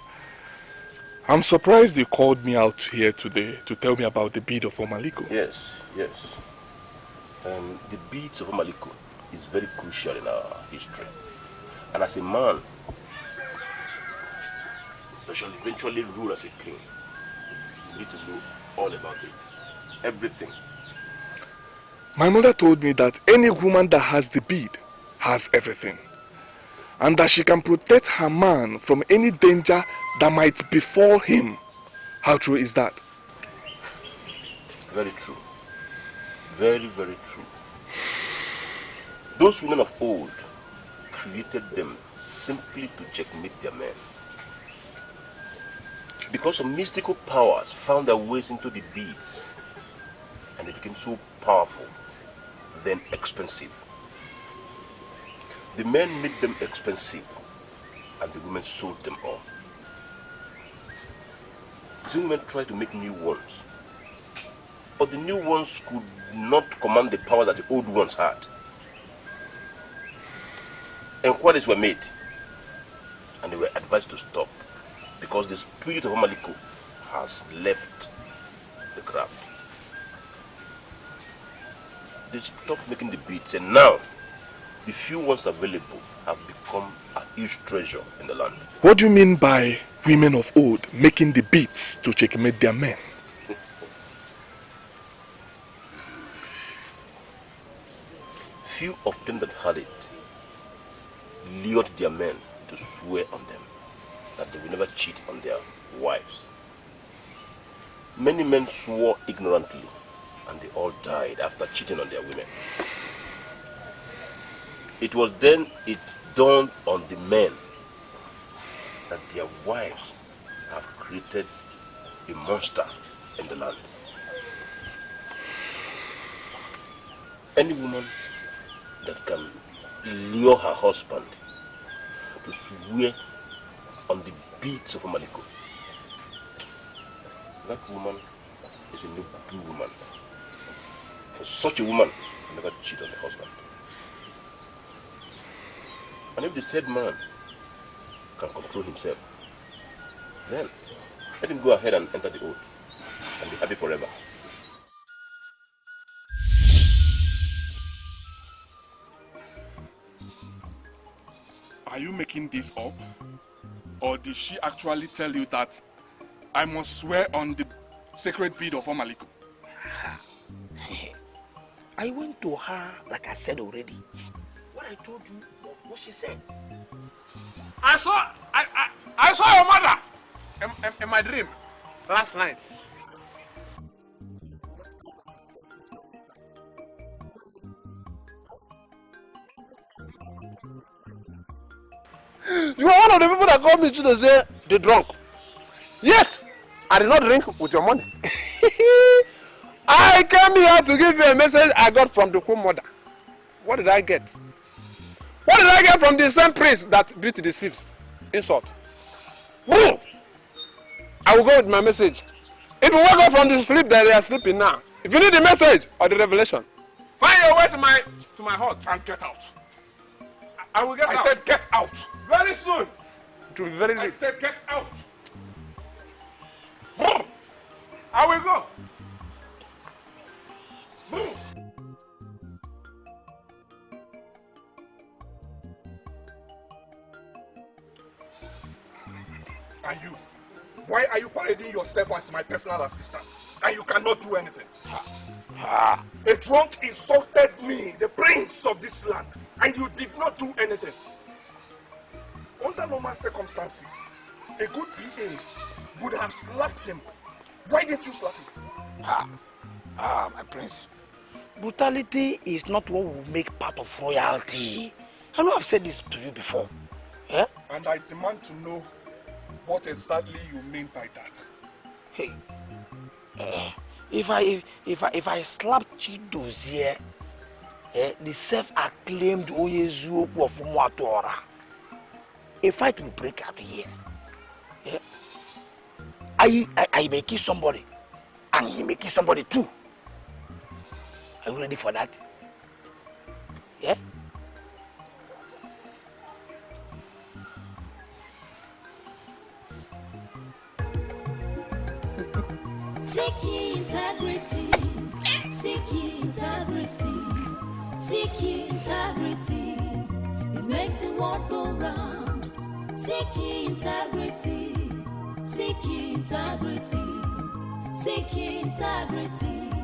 I'm surprised you called me out here today to tell me about the bead of Omaliko. Yes. The beads of Omaliko is very crucial in our history. And as a man that shall eventually rule as a king, you need to know all about it. Everything. My mother told me that any woman that has the bead has everything. And that she can protect her man from any danger that might befall him. How true is that? Very true. Very, very true. Those women of old created them simply to checkmate their men. Because some mystical powers found their ways into the beads, and they became so powerful, then expensive. The men made them expensive, and the women sold them all. The women tried to make new ones, but the new ones could not command the power that the old ones had. Inquiries were made, and they were advised to stop, because the spirit of Omaliko has left the craft. They stopped making the beads, and now the few ones available have become a huge treasure in the land. What do you mean by women of old making the beads to checkmate their men? Few of them that had it lured their men to swear on them that they will never cheat on their wives. Many men swore ignorantly, and they all died after cheating on their women. It was then it dawned on the men that their wives have created a monster in the land. Any woman that can lure her husband to swear on the beads of Omaliko, that woman is a noble woman. For such a woman can never cheat on the husband. And if the said man can control himself, then let him go ahead and enter the oath and be happy forever. Are you making this up? Or did she actually tell you that I must swear on the sacred bead of Omaliko? I went to her like I said already. What I told you was what she said. I saw your mother in my dream last night. You are one of the people that called me to say the drunk. Yet, I did not drink with your money. I came here to give you a message I got from the Queen Mother. What did I get? What did I get from the same priest that beat the thieves? Insult. Boom! I will go with my message. If you wake up from the sleep that they are sleeping now, if you need the message or the revelation, find your way to my hut and get out. I will get out. I said get out. Very soon. It will be very late. I said get out. Boom! I will go. Boom! And you, Why are you parading yourself as my personal assistant? And you cannot do anything. A drunk insulted me, the prince of this land, and you did not do anything. Under normal circumstances, a good PA would have slapped him. Why didn't you slap him? My prince. Brutality is not what will make part of royalty. I know I've said this to you before. Yeah? And I demand to know what exactly you mean by that. Hey, if I slap Chido's here, the self-acclaimed Ezeonu of Umuatora, a fight will break out here. Yeah? I may kill somebody, and he may kill somebody too. Are you ready for that? Yeah? Seek ye integrity, seek ye integrity, seek ye integrity. It makes the world go round. Seek ye integrity, seek ye integrity, seek ye integrity.